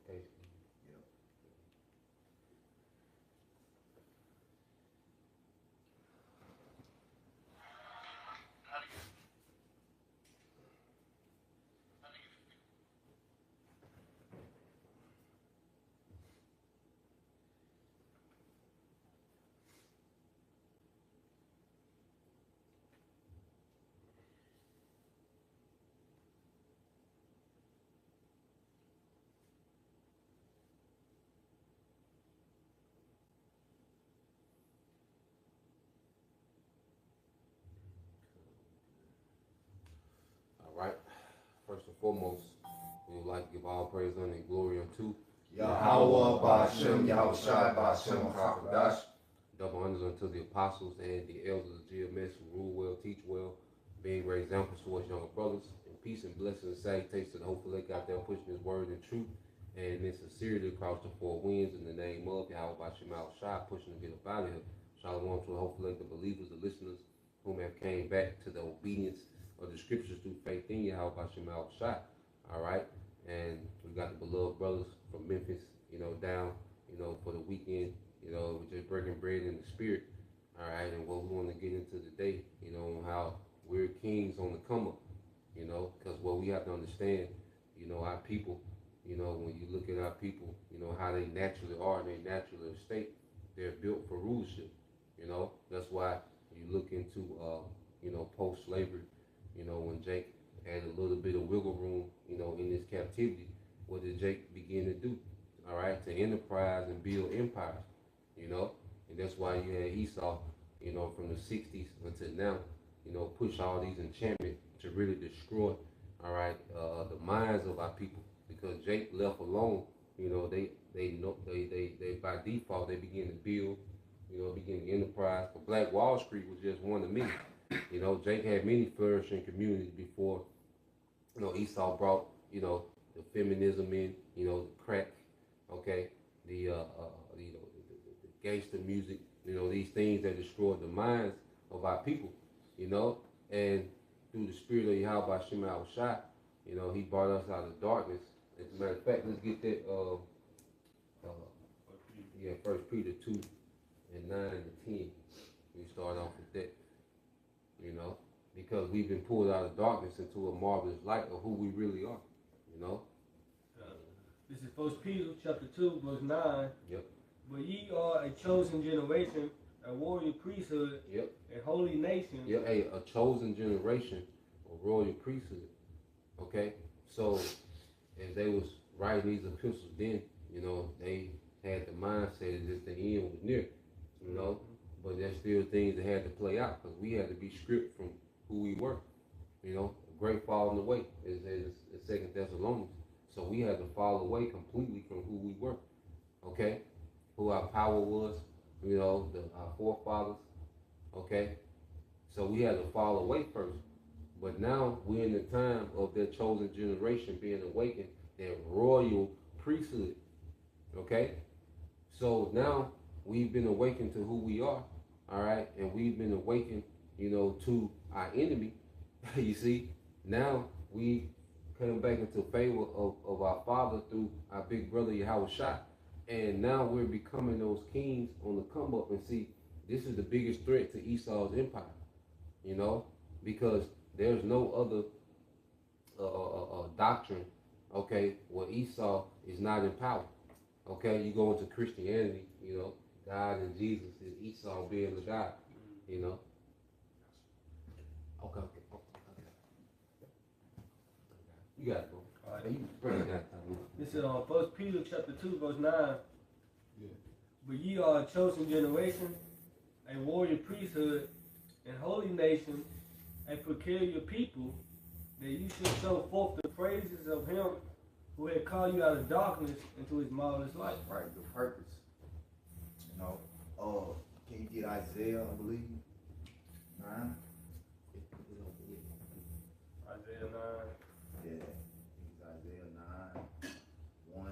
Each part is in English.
Okay. All right. First and foremost, we would like to give all praise, honor, and glory unto Yahweh Ba'Shem Yahushai Ba'Shem HaKadosh. double honors unto the apostles and the elders of GMS who rule well, teach well, being great examples to us younger brothers. And peace and blessings and salutations to the hopeful lake out there pushing his word and truth and in sincerity across the four winds in the name of Yahweh Ba'Shem Yahushai, pushing to get up out of here. Shalom to the hopeful lake, the believers, the listeners whom have came back to the obedience of the scriptures through faith in Yahweh Ba'Shem Yahushai. All right. And we got the beloved brothers from Memphis, down, for the weekend, we're just breaking bread in the spirit. All right. And what we want to get into today, on how we're kings on the come up, because what we have to understand, our people, when you look at our people, how they naturally are in their natural state, they're built for rulership, that's why you look into, post-slavery, when Jake had a little bit of wiggle room, in this captivity, what did Jake begin to do? All right, to enterprise and build empires, and that's why you had Esau, from the 60s until now, push all these enchantments to really destroy, all right, the minds of our people, because Jake left alone, they by default they begin to build, begin to enterprise. But Black Wall Street was just one of many. Jake had many flourishing communities before, Esau brought, the feminism in, the crack, okay, the gangster music, these things that destroyed the minds of our people, and through the spirit of Yahweh Ba'Shem Yahushai, he brought us out of darkness. As a matter of fact, let's get that, 1 Peter 2 and 9 and 10. We start off with that, because we've been pulled out of darkness into a marvelous light of who we really are, This is 1 Peter chapter 2, verse 9. Yep. But ye are a chosen generation, a warrior priesthood, Yep. a holy nation. Yeah, hey, a chosen generation, a royal priesthood. Okay? So as they was writing these epistles then, they had the mindset that the end was near, but there's still things that had to play out because we had to be stripped from who we were. A great falling away is 2 Thessalonians. So we had to fall away completely from who we were. Okay? Who our power was, our forefathers. Okay? So we had to fall away first. But now we're in the time of their chosen generation being awakened, their royal priesthood. Okay? So now we've been awakened to who we are, all right? And we've been awakened, to our enemy. You see, now we come back into favor of our Father through our big brother Yahushua. And now we're becoming those kings on the come up. And see, this is the biggest threat to Esau's empire, because there's no other doctrine, okay, where Esau is not in power. Okay, you go into Christianity, God and Jesus is Esau being the God, Okay. You got it, bro. All right. You bring it down. This is 1 Peter chapter 2, verse 9. Yeah. But ye are a chosen generation, a warrior priesthood, and holy nation, a peculiar people, that you should show forth the praises of him who had called you out of darkness into his marvelous light. Right, the purpose. Can you get Isaiah, I believe? 9? Isaiah 9. Yeah. It's Isaiah 9, 1,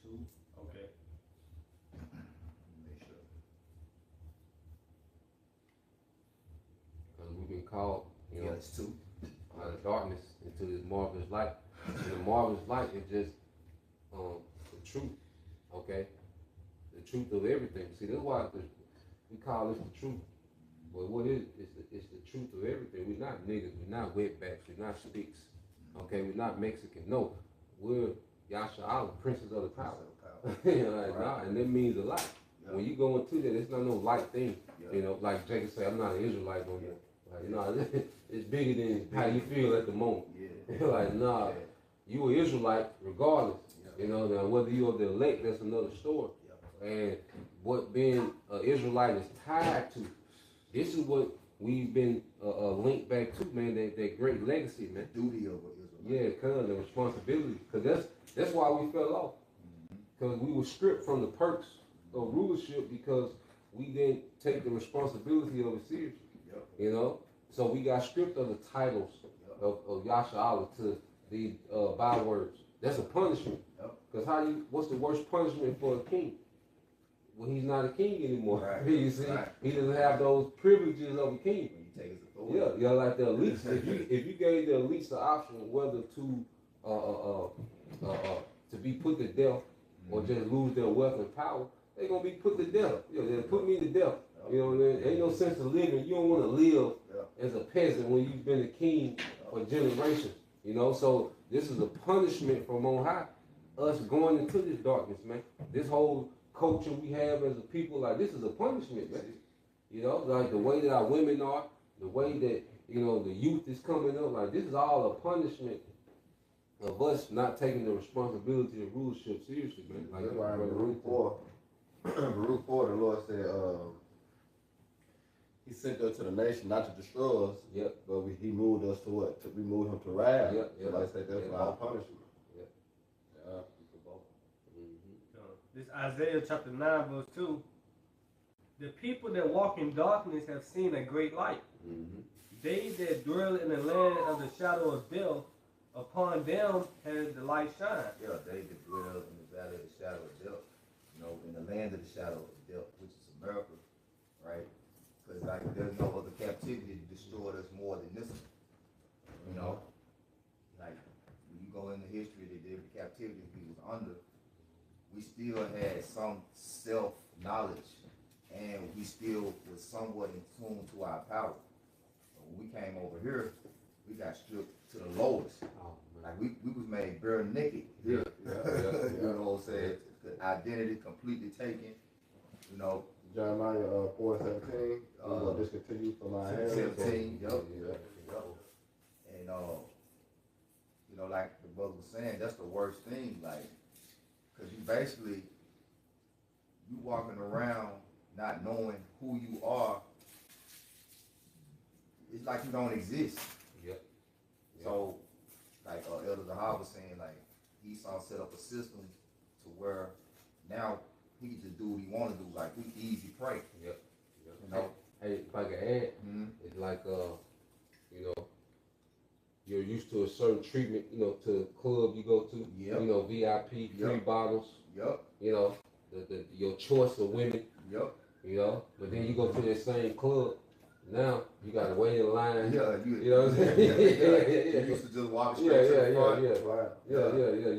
2. Okay. Make sure. Because we've been called, Yeah, it's 2. out of darkness into this marvelous light. And the marvelous light is just the truth. Okay, the truth of everything. See, that's why we call this the truth. But what is it? It's the truth of everything. We're not niggas. We're not wetbacks. We're not sticks. Okay, we're not Mexican. No, we're Yasha Allah, princes of the power. You know, like, nah, and that means a lot. Yeah. When you go into that, it's not no light thing. Yeah. You know, like Jacob said, I'm not an Israelite on that. Like, you know, it's bigger than how you feel at the moment. Yeah. Like, nah, you an Israelite regardless. Yeah. You know, now whether you're the elect, that's another story. Yeah. And what being an Israelite is tied to, this is what we've been linked back to, man. That great legacy, man. Duty of Israel. Yeah, cause the responsibility. Cause that's why we fell off. Because we were stripped from the perks of rulership because we didn't take the responsibility of it seriously. Yep. You know, so we got stripped of the titles of Yasha Allah to the bywords. That's a punishment. Because what's the worst punishment for a king? Well, he's not a king anymore. Right. You see, he doesn't have those privileges of a king. When you take his authority. Yeah, like the elites. if you gave the elites the option whether to be put to death or just lose their wealth and power, they're gonna be put to death. You know, they put me to death. You know, there ain't no sense of living. You don't want to live as a peasant when you've been a king for generations. You know, so this is a punishment from on high. Us going into this darkness, man. This whole culture we have as a people, like this is a punishment, man. You know, like the way that our women are, the way that, you know, the youth is coming up, like this is all a punishment of us not taking the responsibility of rulership seriously, man. Like that's why in Baruch 4, Baruch 4, the Lord said, He sent us to the nation not to destroy us, but He moved us to what? We moved Him to wrath. So like I said, that's why our punishment. This Isaiah chapter 9, verse 2. The people that walk in darkness have seen a great light. They that dwell in the land of the shadow of death, upon them has the light shine. Yeah, they that dwell in the valley of the shadow of death. You know, in the land of the shadow of death, which is America, right? Because like there's no other captivity that destroyed us more than this one. You know, like when you go into history, that every captivity we was under, we still had some self-knowledge, and we still was somewhat in tune to our power. But when we came over here, we got stripped to the lowest. Like we was made bare naked here. You know what I'm saying? The identity completely taken. You know. Jeremiah 4:17. Will discontinue from my hands. 17. Yep. And you know, like the brother was saying, that's the worst thing. Like, cause you walking around not knowing who you are. It's like you don't exist. So, like Elder Zahab was saying, like Esau set up a system to where now he can just do what he want to do. Like we easy prey. You know. Hey, if I can add, it's like you know, you're used to a certain treatment. You know, to the club you go to. You know, VIP, free bottles. You know, your choice of women. You know, but then you go to that same club. Now you gotta wait in line. You know what I'm saying? You used to just walk straight to the front.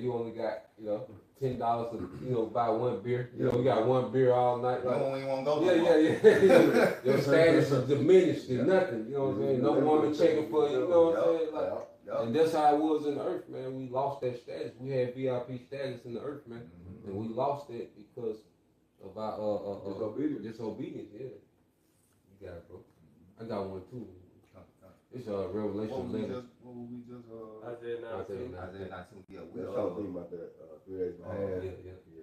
You only got, you know, $10 to, you know, buy one beer. You know, we got one beer all night. Like, no one won't go. Your status is diminished to nothing. You know what I'm saying? No woman checking for you. You know what I'm saying? Like, and that's how it was in the earth, man. We lost that status. We had VIP status in the earth, man, and we lost it because of our disobedience. Yeah, you got it, bro. I got one too. It's Revelation 11. Isaiah 19. Yeah, we was talking about that 3 days behind.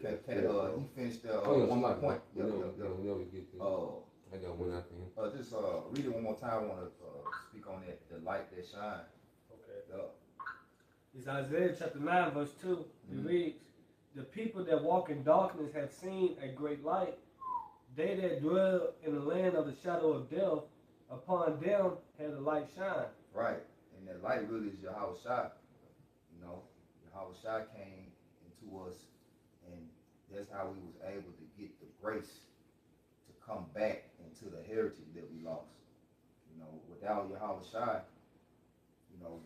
Can he finish the one more point? We never get to. I got one after him. Just read it one more time. I want to speak on that. The light that shines. Okay. It's Isaiah chapter 9, verse 2. It reads, "The people that walk in darkness have seen a great light. They that dwell in the land of the shadow of death, upon them has the light shine." Right. And that light really is Yahweh Shai. You know, Yahweh Shai came into us, and that's how we was able to get the grace to come back into the heritage that we lost. You know, without Yahweh Shai, you know,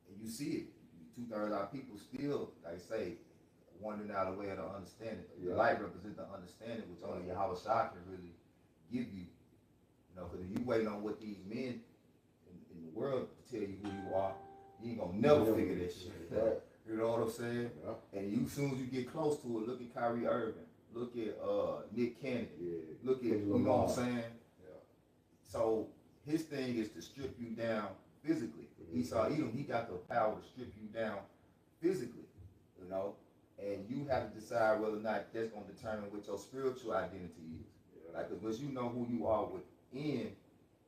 and you see it, 2/3 of our people still, like I say, wandering out of the way of the understanding. Yeah. The light represents the understanding, which only Yahweh Shah can really give you. You know, because if you waiting on what these men in the world to tell you who you are, you ain't gonna never figure that shit out. Right. You know what I'm saying? Yeah. And you, as soon as you get close to it, look at Kyrie Irving, look at Nick Cannon, Yeah. look at, Kendrick you know what Lamar. I'm saying? Yeah. So his thing is to strip you down physically. Esau Edom, he got the power to strip you down physically, you know? And you have to decide whether or not that's going to determine what your spiritual identity is. Yeah. Like, because you know who you are within,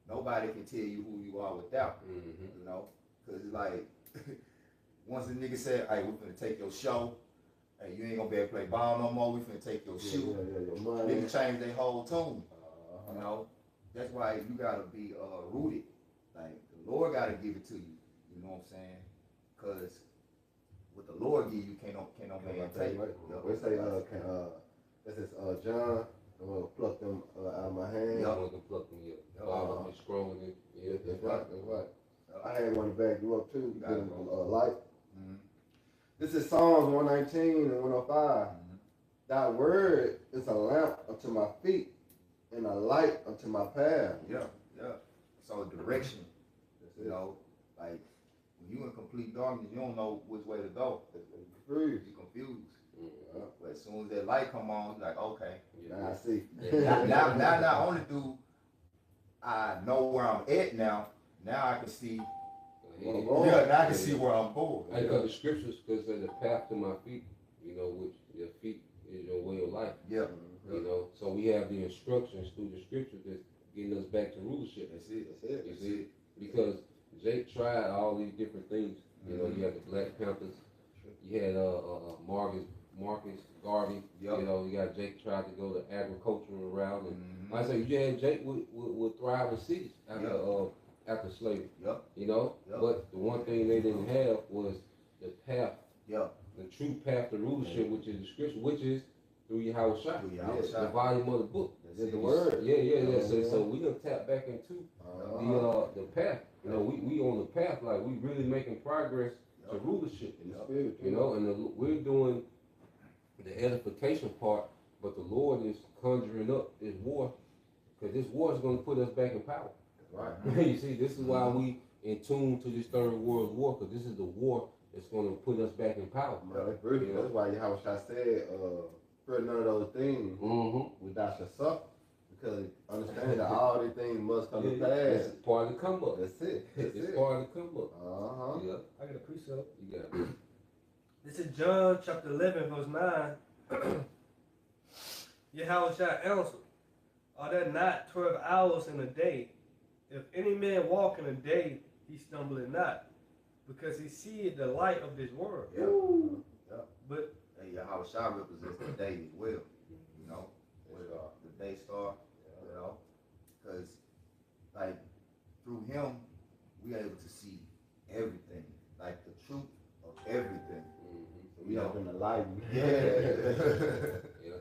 nobody can tell you who you are without, you know? Because, like, once a nigga said, hey, we're going to take your show, hey, you ain't going to be able to play ball no more, we're going to take your shoe. Your money. Nigga change their whole tune, Uh-huh. you know? That's why you got to be rooted. Like, the Lord got to give it to you, you know what I'm saying? Because what the Lord give you, can't no man take. We say, this is John, pluck them out of my hand. Yup. I want to pluck them, yeah. Father, be strong in it. Yeah, That's right, that's right. I had one to back you up too. Got it, Light. Mm-hmm. This is Psalms 119 and 105. Thy word is a lamp unto my feet and a light unto my path. Yeah. So direction, That's you it. know, like when you in complete darkness, you don't know which way to go. Free. You're confused. Yeah. But as soon as that light come on, you're like, okay. Now I see. Now not only do I know where I'm at now I can see. Well, Now I can see where I'm going. I got the scriptures because they're the path to my feet, you know, which your feet is your way of life, Yeah, you know. So we have the instructions through the scriptures that's getting us back to rulership. that's it. You see, because Jake tried all these different things. You know, you had the Black Panthers, you had Marcus Garvey. Yep. You know, you got Jake tried to go the agricultural route, and Mhm. like I say, you had Jake would thrive in cities after slavery. Yep. You know, Yep. but the one thing they didn't have was the path, Yep. the true path to rulership, which is the scripture, which is through Yahweh Shai, Through Yahweh the Shai. volume of the book. That's Is it. the word. Yeah. So we gonna tap back into Uh-huh. the path. You know, we on the path, like we really making progress to Yep. rulership. In the spirit, You know, and we're doing the edification part, but the Lord is conjuring up this war, because this war is going to put us back in power. Right. You see, this is why we in tune to this third world war, because this is the war that's going to put us back in power. That's brilliant. That's why Yahweh Shai said, for none of those things Mm-hmm. without shall suffer. Because understand that all these things must come to This pass. is part of the come up. That's it. That's It's it. part of the come up. Uh-huh. Yeah, I got a precept. you got it. This is John chapter 11, verse 9. Yahweh shall answer, are there not 12 hours in a day? If any man walk in a day, he stumbleth not, because he seeth the light of this world. Yeah. But And Yahweh Shai represents the day as well. You know, where the day start. You know, because like through him, we able to see everything, like the truth of everything. Mm-hmm. We have been enlightened. Yeah. Yeah.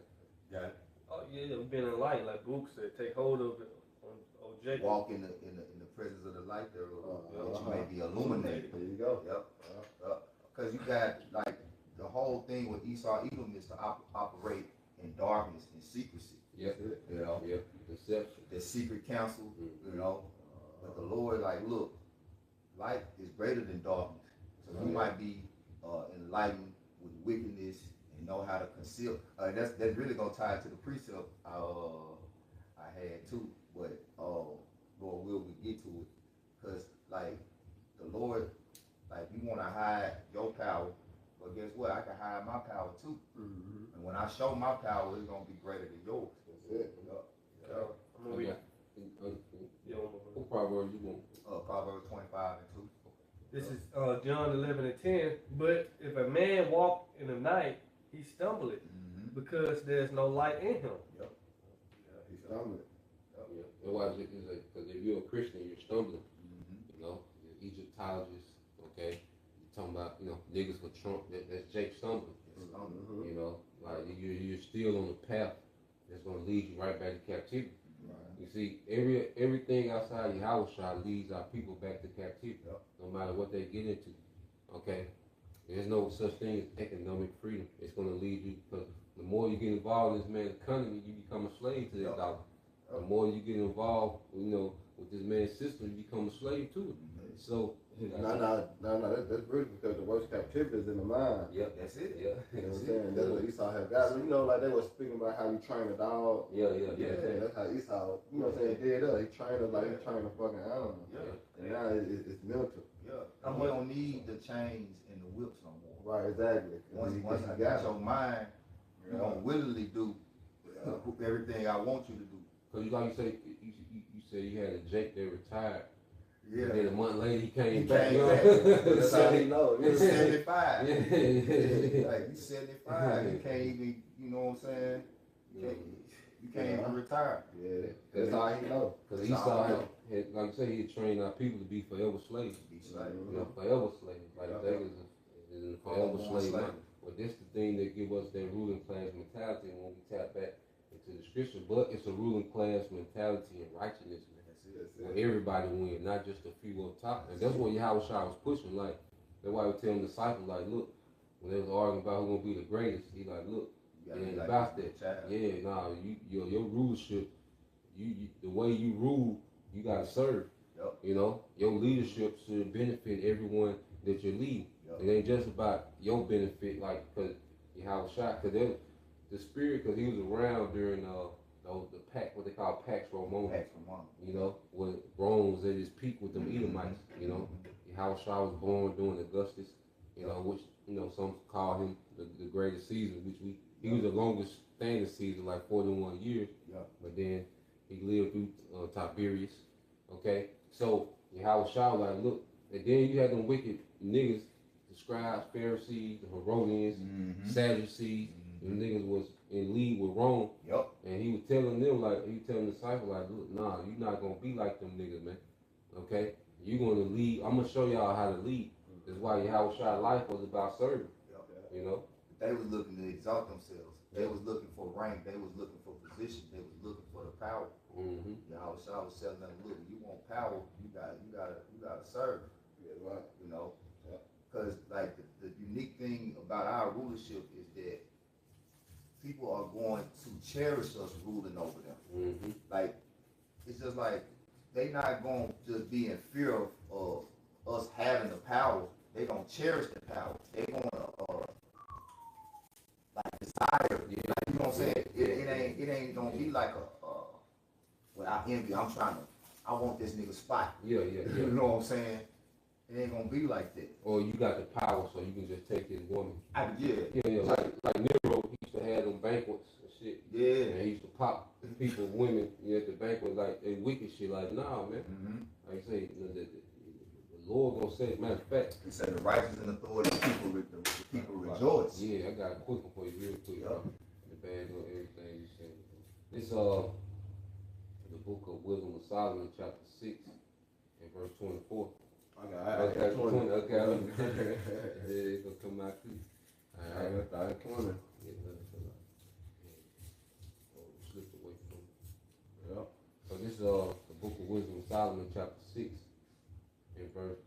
Got it. oh yeah, being in light, like Book said, take hold of it on Jacob. Walk in the presence of the light there, that you may be illuminated. There you go. Yep. Because you got like the whole thing with Esau Edom is to operate in darkness and secrecy. Yeah. You know, Yeah. Deception. the secret counsel. You know, but the Lord like, look, light is greater than darkness. So you might be enlightened with wickedness and know how to conceal. That's really gonna tie to the precept I had too. But Lord will we get to it, because like the Lord, like you want to hide your power, but guess what? I can hide my power too. Mm-hmm. And when I show my power, it's gonna be greater than yours. That's it. I'm gonna read. Yeah, What proverb you want? Proverbs 25 and 2. This is John 11 and 10. But if a man walk in the night, he stumbleth, because there's no light in him. He's stumbling. Yeah. And why is it? Because if you're a Christian, you're stumbling. You know, you're Egyptologist, okay? You're talking about, niggas for Trump. That's Jake stumbling. Mm-hmm. You know, like you're still on the path that's going to lead you right back to captivity. You see, everything outside Yahweh Shai leads our people back to captivity, no matter what they get into. Okay, There's no such thing as economic freedom. It's gonna lead you, because the more you get involved in this man's economy, you become a slave to that dollar. The more you get involved, with this man's system, you become a slave to it. So No, that's brutal because the worst captivity is in the mind. Yep, That's it. yeah. You know what I'm saying? That's what Esau had got. Like they were speaking about how you train a dog. Yeah. That's how Esau, what I'm saying, did up. He trained us like he trained a fucking animal. Yeah. And now it's mental. Yeah. And we don't need the chains and the whips no more. Right, exactly. Once I got your mind, you're gonna willingly do everything I want you to do. Cause like you say, you said you had a Jake that retired. Yeah. And then a month later he came He back. came you know? back. That's how he knows. He's 75. Yeah. Like he's 75. You can't even, you know what I'm saying? You can't even retire. Yeah, that's how he knows. Cause Esau had, like you say, he had trained our people to be forever slaves. Forever slaves. Like Jacob is a forever slave. But that's the thing that give us that ruling class mentality when we tap back into the scripture. But it's a ruling class mentality and righteousness, man. Where everybody win, not just a few up top. And that's what Yahweh was pushing. Like, that's why he was telling the disciples, like, look, when they was arguing about who's gonna be the greatest, he like, look, it ain't about that. Yeah, nah, your rulership, the way you rule, you gotta serve. Yep. You know, your leadership should benefit everyone that you lead. Yep. It ain't just about your benefit, like, cause Yahweh shot, cause the spirit, cause he was around during the pack, what they call Pax Romana. You know, when Rome was at his peak with them Edomites. You know, Yahweh was born during Augustus. You know, which some call him the greatest Caesar, which he was the longest standing Caesar, like 41 years. Yeah. But then he lived through Tiberius. Okay, so Yahweh was like, look, and then you had them wicked niggas, the scribes, Pharisees, the Herodians, Sadducees. Them niggas was in league with Rome. Yep. And he was telling them, like, he was telling the disciples, like, look, nah, you're not gonna be like them niggas, man. Okay? You're gonna lead. I'm gonna show y'all how to lead. That's why Yahweh life was about serving. Yep. You know? They was looking to exalt themselves. They was looking for rank. They was looking for position. They was looking for the power. Yahweh was telling them, look, you want power, you gotta serve. Yeah, right. You know? Because like the unique thing about our rulership is that people are going to cherish us ruling over them. Like, it's just like, they not going to just be in fear of us having the power. They going to cherish the power. They going to, like, desire. Yeah. Like, you know what I'm saying? It ain't going to be like I envy. I want this nigga spot. Yeah. You know what I'm saying? It ain't gonna be like that. Or you got the power, so you can just take his woman. Yeah. Like Nero, he used to have them banquets and shit. Yeah. And he used to pop people, women, at the banquet, like they wicked shit. Like, nah, man. Like I say, the Lord gonna say, matter of fact. He said the righteous and authority, the people rejoice. Yeah, I got a quick one for you, real quick. The bag of everything you said. This the book of Wisdom of Solomon, chapter 6, and verse 24. Okay, 20. Okay, yeah, it's gonna come out too. All right, start 20. Slipped away from it. Yeah. So this is the book of Wisdom of Solomon, chapter 6, and verse.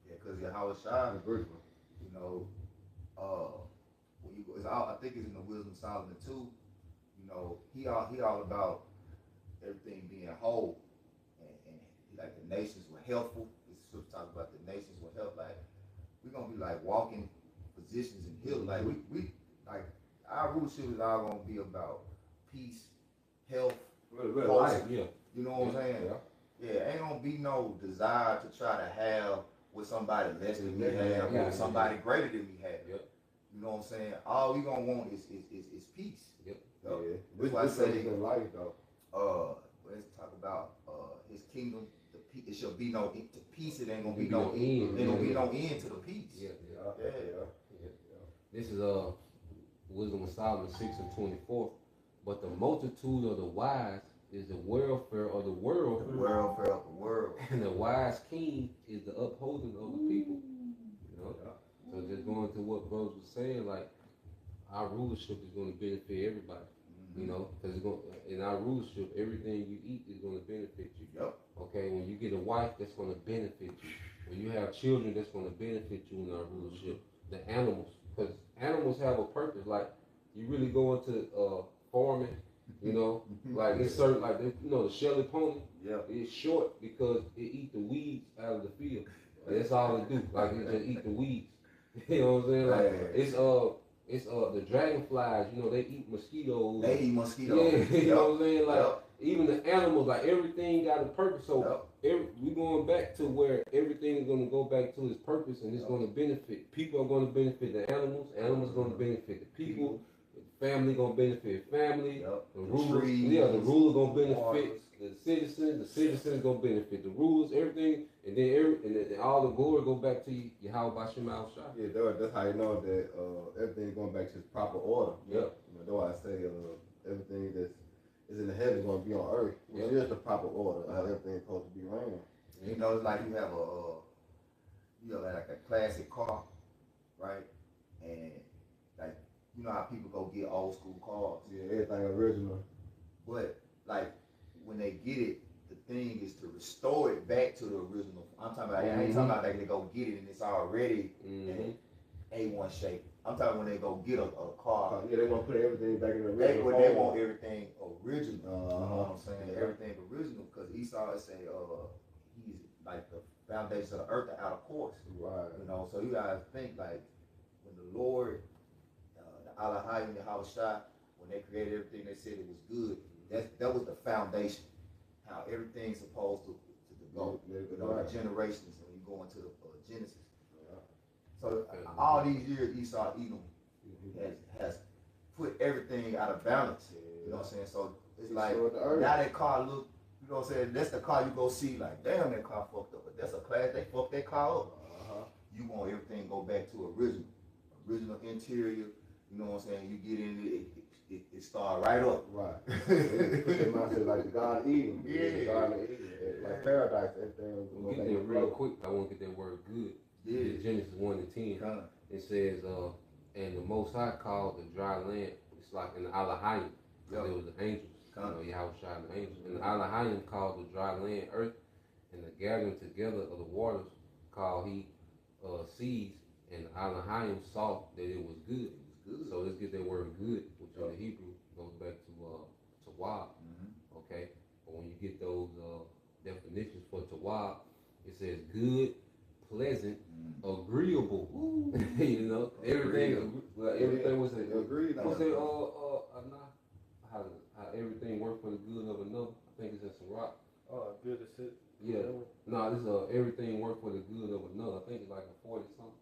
Yeah, because Yahweh Shai, you know, when you go, I think it's in the Wisdom of Solomon too. You know, he all about everything being whole, and like the nations were healthful. This scripture talks about the nations were health. Like, we're gonna be like walking positions in healing. Like we like our rulership is all gonna be about peace, health, life. Yeah. You know what I'm saying? Yeah, ain't gonna be no desire to try to have what somebody less than me have, or somebody greater than me have. Yep. You know what I'm saying? All we gonna want is peace. Yep. Yeah. That's why I say in life though. Let's talk about his kingdom. It shall be no peace. It ain't gonna be no end. There ain't gonna be no end to the peace. Yeah. Yeah. This is Wisdom of Solomon 6 and 24. But the multitude of the wise is the welfare of the world. The welfare of the world. And the wise king is the upholding of the people. You know? So just going to what brothers was saying, like, our rulership is going to benefit everybody. You know, because in our rulership, everything you eat is going to benefit you. Yep. Okay, when you get a wife, that's going to benefit you. when you have children that's going to benefit you in our rulership. The animals, because animals have a purpose. Like you really go into farming, you know, like it's certain, like the Shelly pony. Yeah. It's short because it eat the weeds out of the field. That's all it do. Like it just eat the weeds. You know what I'm saying? Like it's the dragonflies. You know they eat mosquitoes. They eat mosquitoes. Yeah, you know what I'm saying? Like even the animals, like everything got a purpose. So we going back to where everything is going to go back to its purpose, and it's going to benefit. People are going to benefit the animals. Animals are going to benefit the people. Family going to benefit family. The ruler, the ruler going to benefit the citizens. The citizens going to benefit the rulers. Everything, and then all the glory go back to Yahweh Bashim Al-Shah. Yeah, that's how you know that everything going back to its proper order. Yeah. You know, that's why I say everything that's is in the heaven going to be on earth, which is the proper order of how everything's supposed to be ran. You know, it's like you have like a classic car, right? And like you know how people go get old school cars. Yeah, everything original. But like when they get it, the thing is to restore it back to the original. I'm talking about. I ain't talking about like they go get it and it's already in A1 shape. I'm talking when they go get a car. Yeah, they want to put everything back in the original. They want everything original. You know Uh-huh. what I'm saying? Everything original because Esau say he's like the foundation of the earth out of course. Right. You know, so you guys think like when the Lord, the Elohim, the Hawashai, when they created everything, they said it was good. That was the foundation. How everything's supposed to go. You know, the generations when you go into the Genesis. So all these years Esau Edom has put everything out of balance. You know what I'm saying? So it's like now that car look, you know what I'm saying? That's the car you go see like, damn, that car fucked up. But that's a class, they fucked that car up. You want everything to go back to original interior. You know what I'm saying? You get in it start right up. Right. Put their mindset like the God of Eden. Yeah. The God of Eden. Like paradise, everything. We'll get there real quick. I want to get that word good. Yeah. Genesis 1:10. It says, and the Most High called the dry land. It's like in the Elohim. There was the angels. You know, Yahweh and the angels. And the Elohim called the dry land earth, and the gathering together of the waters called he seas. And the Elohim saw that it was good. So let's get that word good, which in the Hebrew goes back to tawab. Okay, but when you get those definitions for tawab, it says good, pleasant, agreeable. You know, everything was agreed. What's that? How everything work for the good of another? I think it's in Sirach. Oh, good to sit. Yeah. No, this everything work for the good of another. I think it's like a 40 something.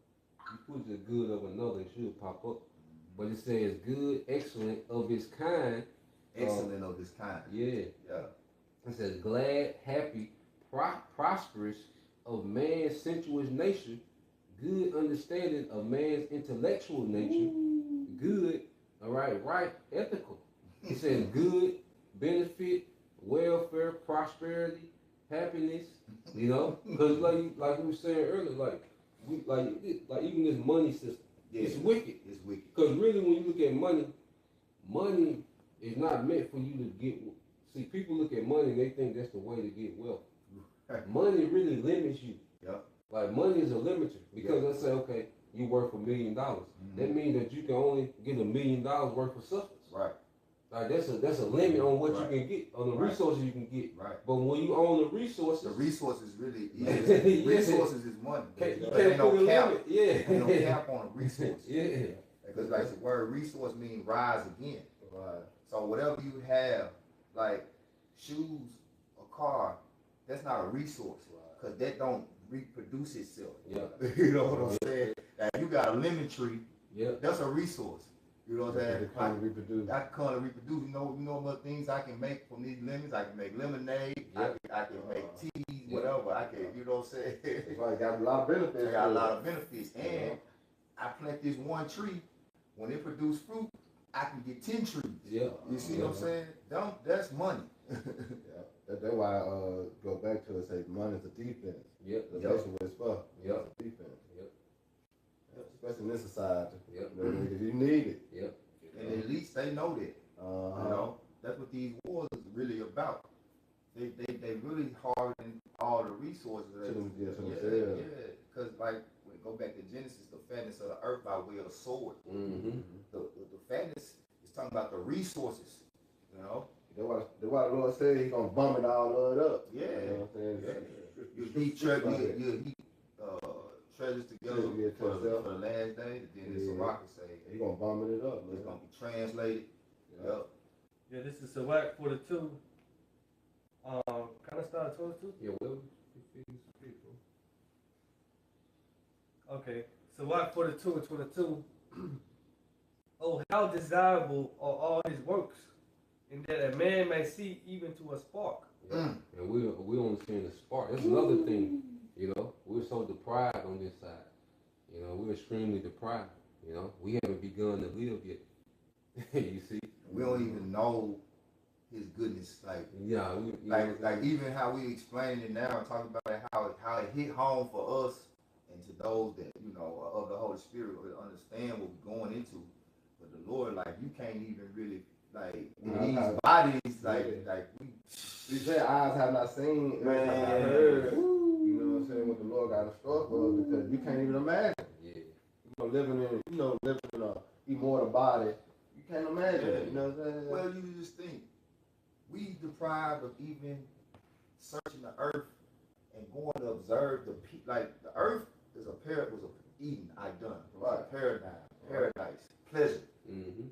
You put the good of another, it should pop up. But it says good, excellent, of its kind. Excellent of this kind. Yeah. Yeah. It says glad, happy, prosperous of man's sensuous nature, good understanding of man's intellectual nature, good, all right, ethical. It says good, benefit, welfare, prosperity, happiness, you know? Because like we were saying earlier, like even this money system, it's wicked. It's wicked. Because really, when you look at money is not meant for you to get. See, people look at money and they think that's the way to get wealth. Money really limits you. Yeah. Like money is a limiter. Because let's say, okay, you worth $1 million. That means that you can only get $1 million worth of substance. Right. Like that's a limit on what you can get, on the resources you can get. Right. But when you own the resources really is. Resources is money. You There ain't can't put no a cap. limit. Yeah. Ain't no cap on a resource. Yeah. Because like the word resource means rise again. Right. So whatever you have, like shoes, a car, that's not a resource. Because that don't reproduce itself. Yeah. You know what I'm saying? Now you got a lemon tree, Yeah. that's a resource. You know what I'm saying? They can't reproduce. I can kind of reproduce. You know what things I can make from these lemons? I can make lemonade. Yeah. I can make teas, whatever. I can, you know what I'm saying? That's why it got a lot of benefits. I got a lot of benefits. And I plant this one tree. When it produce fruit, I can get 10 trees. Yeah. You see what I'm saying? That's money. Yeah. That's why I go back to it, say money's a defense. Yep. That's basically what it's for. Yep. It's a defense. Yep. Especially in this society. Yep. You know, if you need it. Yep. And at least they know that. You know, that's what these wars is really about. They really harden all the resources. To themselves. Yeah. like when we go back to Genesis, the fatness of the earth by way of the sword. Mm-hmm. The fatness is talking about the resources, you know. That's why the Lord said He gonna bum it all up. Yeah. You know what I'm saying? Yeah. You heap treasures together for the last day. Then it's a rocket say He gonna bum it up, man. it's gonna be translated. Yep. Yeah, this is Sirach 42. Can I start at 22? Yeah, well, Okay, Sirach 42 and 22. Oh, how desirable are all his works, and that a man may see even to a spark. yeah. And we only seeing the spark. That's another thing, you know. We're so deprived on this side. You know, we're extremely deprived. You know, we haven't begun to live yet. You see? We don't even know his goodness, like Yeah, like even how we explain it now and talk about how it hit home for us and to those that are of the Holy Spirit will understand what we're going into. But the Lord, like you can't even really like in these bodies, like we. He said, "Eyes have not seen, ears have not Man. heard." You know what I'm saying? What the Lord got in store for us, because you can't even imagine. Yeah. Living in a immortal body, you can't imagine. Yeah. You know what I'm saying? Well, you just think we deprived of even searching the earth and going to observe like the earth was a Eden, Right. paradise, pleasure. Mm-hmm.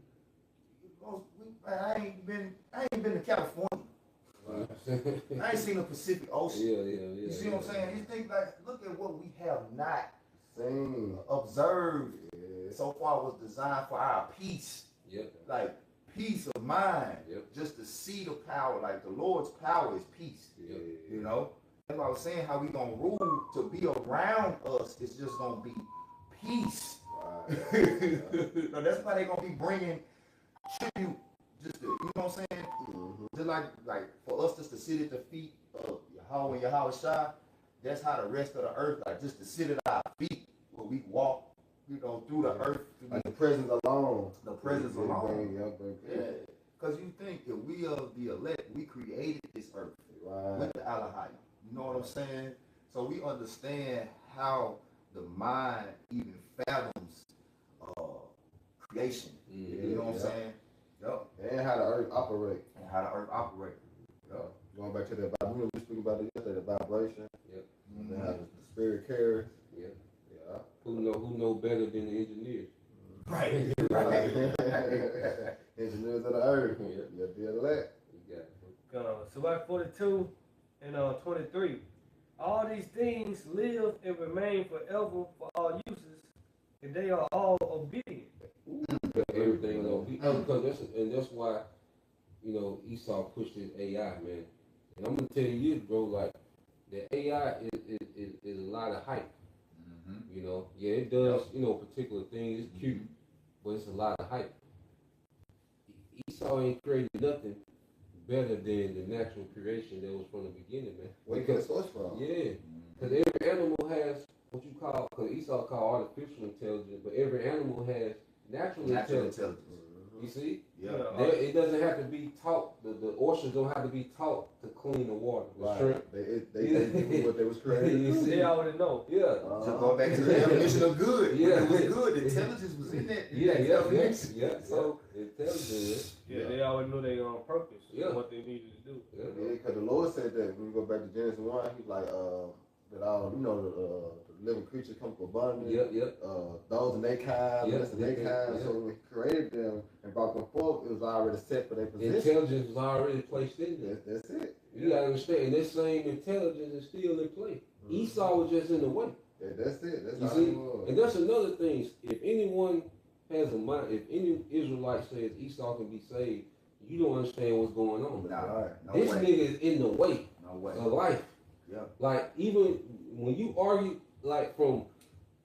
I ain't been to California. I ain't seen the Pacific Ocean. Yeah. You see what I'm saying? You think like, look at what we have not Seen. observed Yeah. so far was designed for our peace, Yep. like peace of mind. Yep. Just to see the power, like the Lord's power is peace. Yep. You know, that's what I was saying. How we gonna rule to be around us? It's just gonna be peace. Right. No, that's why they gonna be bringing tribute. Just to, you know what I'm saying? Mhm. Just like for us just to sit at the feet of Yahweh and Yahweh Shai, that's how the rest of the earth, like just to sit at our feet where we walk, through the earth. Like the presence alone. The presence alone. Yeah. Yeah. Because you think if we are the elect, we created this earth Right. with the Alahai. You know what I'm saying? So we understand how the mind even fathoms creation. Mm-hmm. You know what I'm Yeah. saying? Yup. And how the earth operate. And how the earth operates. Yup. Going back to that, we were just speaking about it yesterday, the vibration. Yep. And how the spirit carries. Yeah. Yeah. Who know better than the engineers? Right. Engineers of the earth. Yeah. You're the elect. You got it. Sirach 42 and 23. All these things live and remain forever for all uses, and they are all obedient. Everything though, because that's why Esau pushed his AI, man. And I'm gonna tell you this, bro. Like the AI is a lot of hype. Mm-hmm. You know, yeah, it does. Particular things. It's cute, but it's a lot of hype. Esau ain't created nothing better than the natural creation that was from the beginning, man. Where you get the source from? Yeah, because every animal has what you call, because Esau called artificial intelligence, but every animal has natural intelligence. You see? Yeah. It doesn't have to be taught. The oysters don't have to be taught to clean the water. The Right. shrimp. They knew what they was created. You see? They already know. Yeah. So go back to the definition of good. Yeah. It was good. The intelligence was in that. Yeah. definition. So intelligence. Yeah, they already knew they on purpose. Yeah. What they needed to do. Yeah. Yeah, because the Lord said that when you go back to Genesis 1, he's like, that all, the living creatures come from abundance. Yep. Those in their kind, Yep, this in their yeah, kind. yeah. So when he created them and brought them forth, it was already set for their position. Intelligence was already placed in there. That's it. You gotta understand, and this same intelligence is still in play. Esau was just in the way. That's it. That's You how see? it was. And that's another thing. If anyone has a mind, if any Israelite says Esau can be saved, you don't understand what's going on. Nah, no This way. nigga is in the way No way. of life. Yeah. Like, even when you argue, like from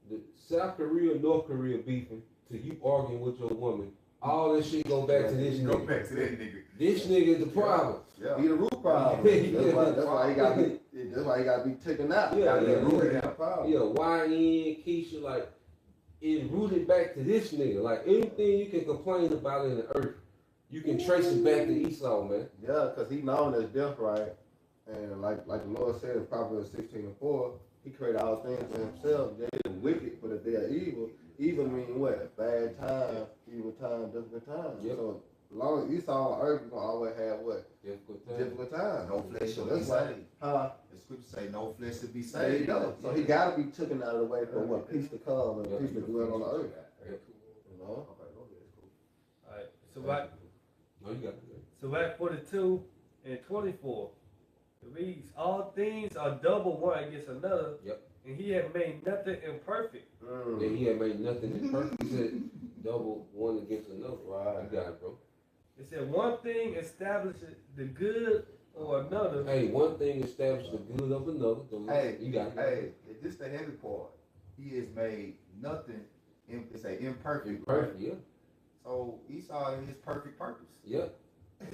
the South Korea, North Korea beefing, to you arguing with your woman, all this shit go back to this Go nigga. back to that nigga. This nigga is the problem. Yeah. He the root problem. That's why he got to be taken out. Yeah, Gotta be yeah, rooted yeah. in the problem. Yeah, YN, Keisha, like, it's rooted back to this nigga. Like, anything you can complain about in the earth, you can trace it back to Esau, man. Yeah, because he known as death, right? And like the Lord said in Proverbs 16:4, He created all things for himself. They're wicked, but if they are evil, evil mean what? Bad time, evil time, difficult time. Yep. So as long as Esau on earth, you're gonna always have what? Difficult time. Difficult time. No flesh So shall be that's why, saved. huh? The scripture say no flesh should be saved. There you go. So he gotta be taken out of the way for what? Peace to come and peace to dwell on the earth. You know? Alright, so back, No, you got it. so back 42 and 24. It reads, all things are double one against another. Yep. And he had made nothing imperfect. That he had made nothing imperfect. He said double one against another. Right. You got it, bro. It said one thing establishes the good or another. Hey, one thing established the good of another. Hey, You got it. hey, this the heavy part. He has made nothing. It's a imperfect. Perfect, yeah. So Esau in his perfect purpose. Yep.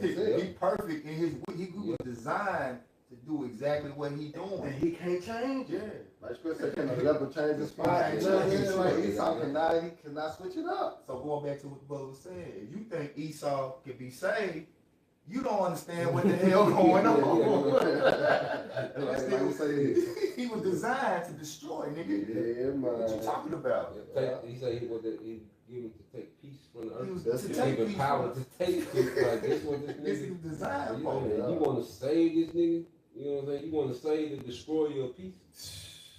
He perfect in his. He was designed to do exactly what he And doing. he can't change Yeah. it. Like Chris said, can the leopard change his spot? Right. You know what I mean? Like Esau he cannot switch it up. So going back to what the brother was saying, if you think Esau can be saved, you don't understand what the hell going on. Like you say, He was designed to destroy, nigga. yeah, What you man. talking about? He said he wanted he give him to take peace from the He was earth. to He He take gave him peace power from to take peace. Like this what this this nigga. is designed You, for. know, you want to save this nigga? You know what I'm saying? You want to save and destroy your peace?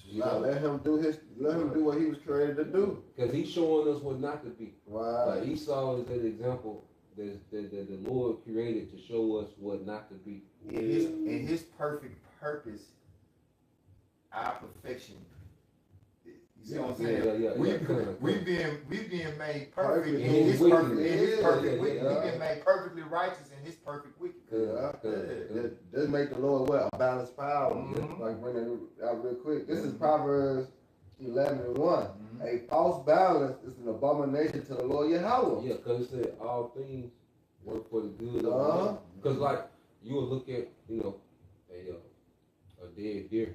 You Nah, know? let him do what he was created to do. Because he's showing us what not to be. Right. Like Esau is that example that the Lord created to show us what not to be. In his perfect purpose, our perfection. You see what I'm saying? Yeah. We've been made perfect in In his his perfect wickedness. in his perfect Yeah, wickedness. yeah. We've been made perfectly righteous in his perfect wickedness. Just make the Lord what? A balanced power. Mhm. Like bring it out real quick. This is Proverbs 11:1. Mhm. A false balance is an abomination to the Lord Yahweh. Yeah, because it said all things work for the good of Uh-huh. Because like you will look at a dead deer,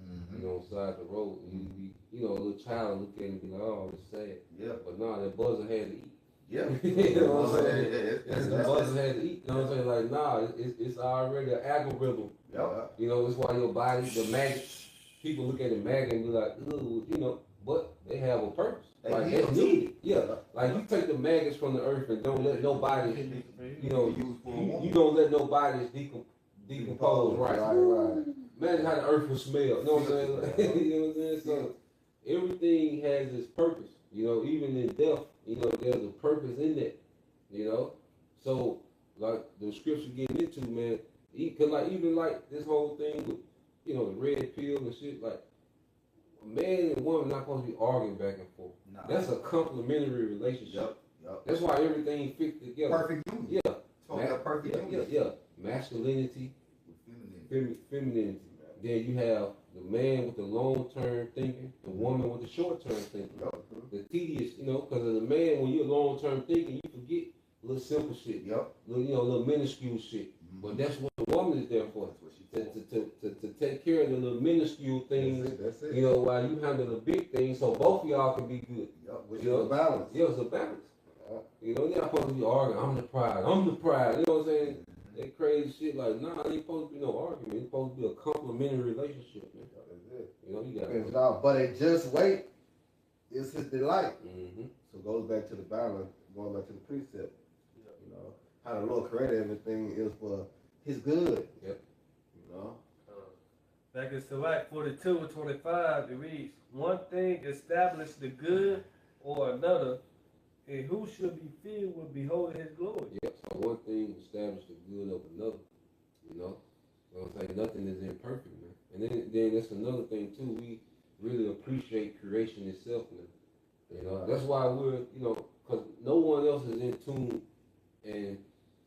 on the side of the road, and a little child look at it and be like, oh, it's sad. Yeah. But nah, that buzzer had to eat. Yeah. You know what I'm saying? That's- The buzzer had to eat. You know what I'm saying? Like, nah, it's already an algorithm. Yep. You know, that's why your body, the maggots, people look at the maggot and be like, ooh, but they have a purpose. They Like, heal that's too. needed. Yeah. Like, you take the maggots from the earth and don't let nobody, Use for a woman. you don't let nobody decompose right. Right. Imagine how the earth would smell. You know what I'm saying? Like, you know what I'm saying? So, everything has its purpose. Even in death, there's a purpose in that. So, like, the scripture getting into, man, cause like, even like this whole thing with, the red pill and shit, like, a man and woman not supposed to be arguing back and forth. Nah. That's a complementary relationship. Yep. That's why everything fits together. Perfect union. Yeah. Supposed to be a perfect union. Yeah. Masculinity, Feminine. femininity. Then you have the man with the long-term thinking, the woman with the short-term thinking. Yep. The tedious, because as a man, when you're long-term thinking, you forget little simple shit, Yep. little minuscule shit. But that's what the woman is there for, That's what she to take care of the little minuscule things, That's it. while you handle the big things, so both of y'all can be good. Yep. Which You is know? a balance. Yeah, it's a balance. They're not supposed to be arguing, I'm the pride. You know what I'm saying? That crazy shit, like, nah, it ain't supposed to be no argument. It's supposed to be a complimentary relationship, man. That's it. You got It's it. not, but it just wait is his delight. Mm-hmm. So it goes back to the balance, going back to the precept. How the Lord created everything is for his good. Yep. Back in Sirach 42 and 25, it reads, one thing establish the good or another, and who should be filled with beholding his glory. Yep. So one thing established the good of another. You know what I'm saying? Nothing is imperfect, man. And then that's another thing too. We really appreciate creation itself, man. That's why we're, because no one else is in tune and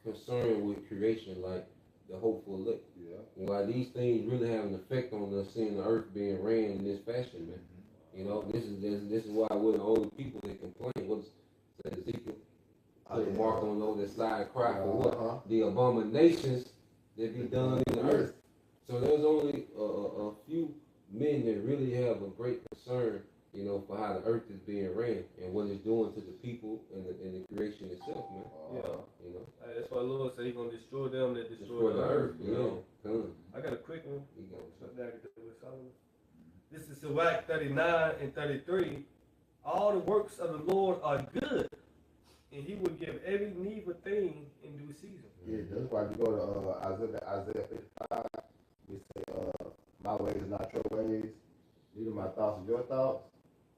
concerned with creation like the hopeful elect. Yeah. Like these things really have an effect on us, seeing the earth being ran in this fashion, man. This is why we're the only people that complain. What's Ezekiel? Put a mark on those that sigh and cry for what? The abominations that be done in the earth. So there's only a few men that really have a great concern, for how the earth is being ran and what it's doing to the people and the creation itself, man. That's why the Lord said he's going to destroy them that destroy Destroy the earth. Yeah. Come. I got a quick one. You got Something I can do with Solomon. This is Lord are good, and He will give every needful thing in due season. Yeah, that's why you go to Isaiah 55. We say, my ways are not your ways, neither my thoughts are your thoughts.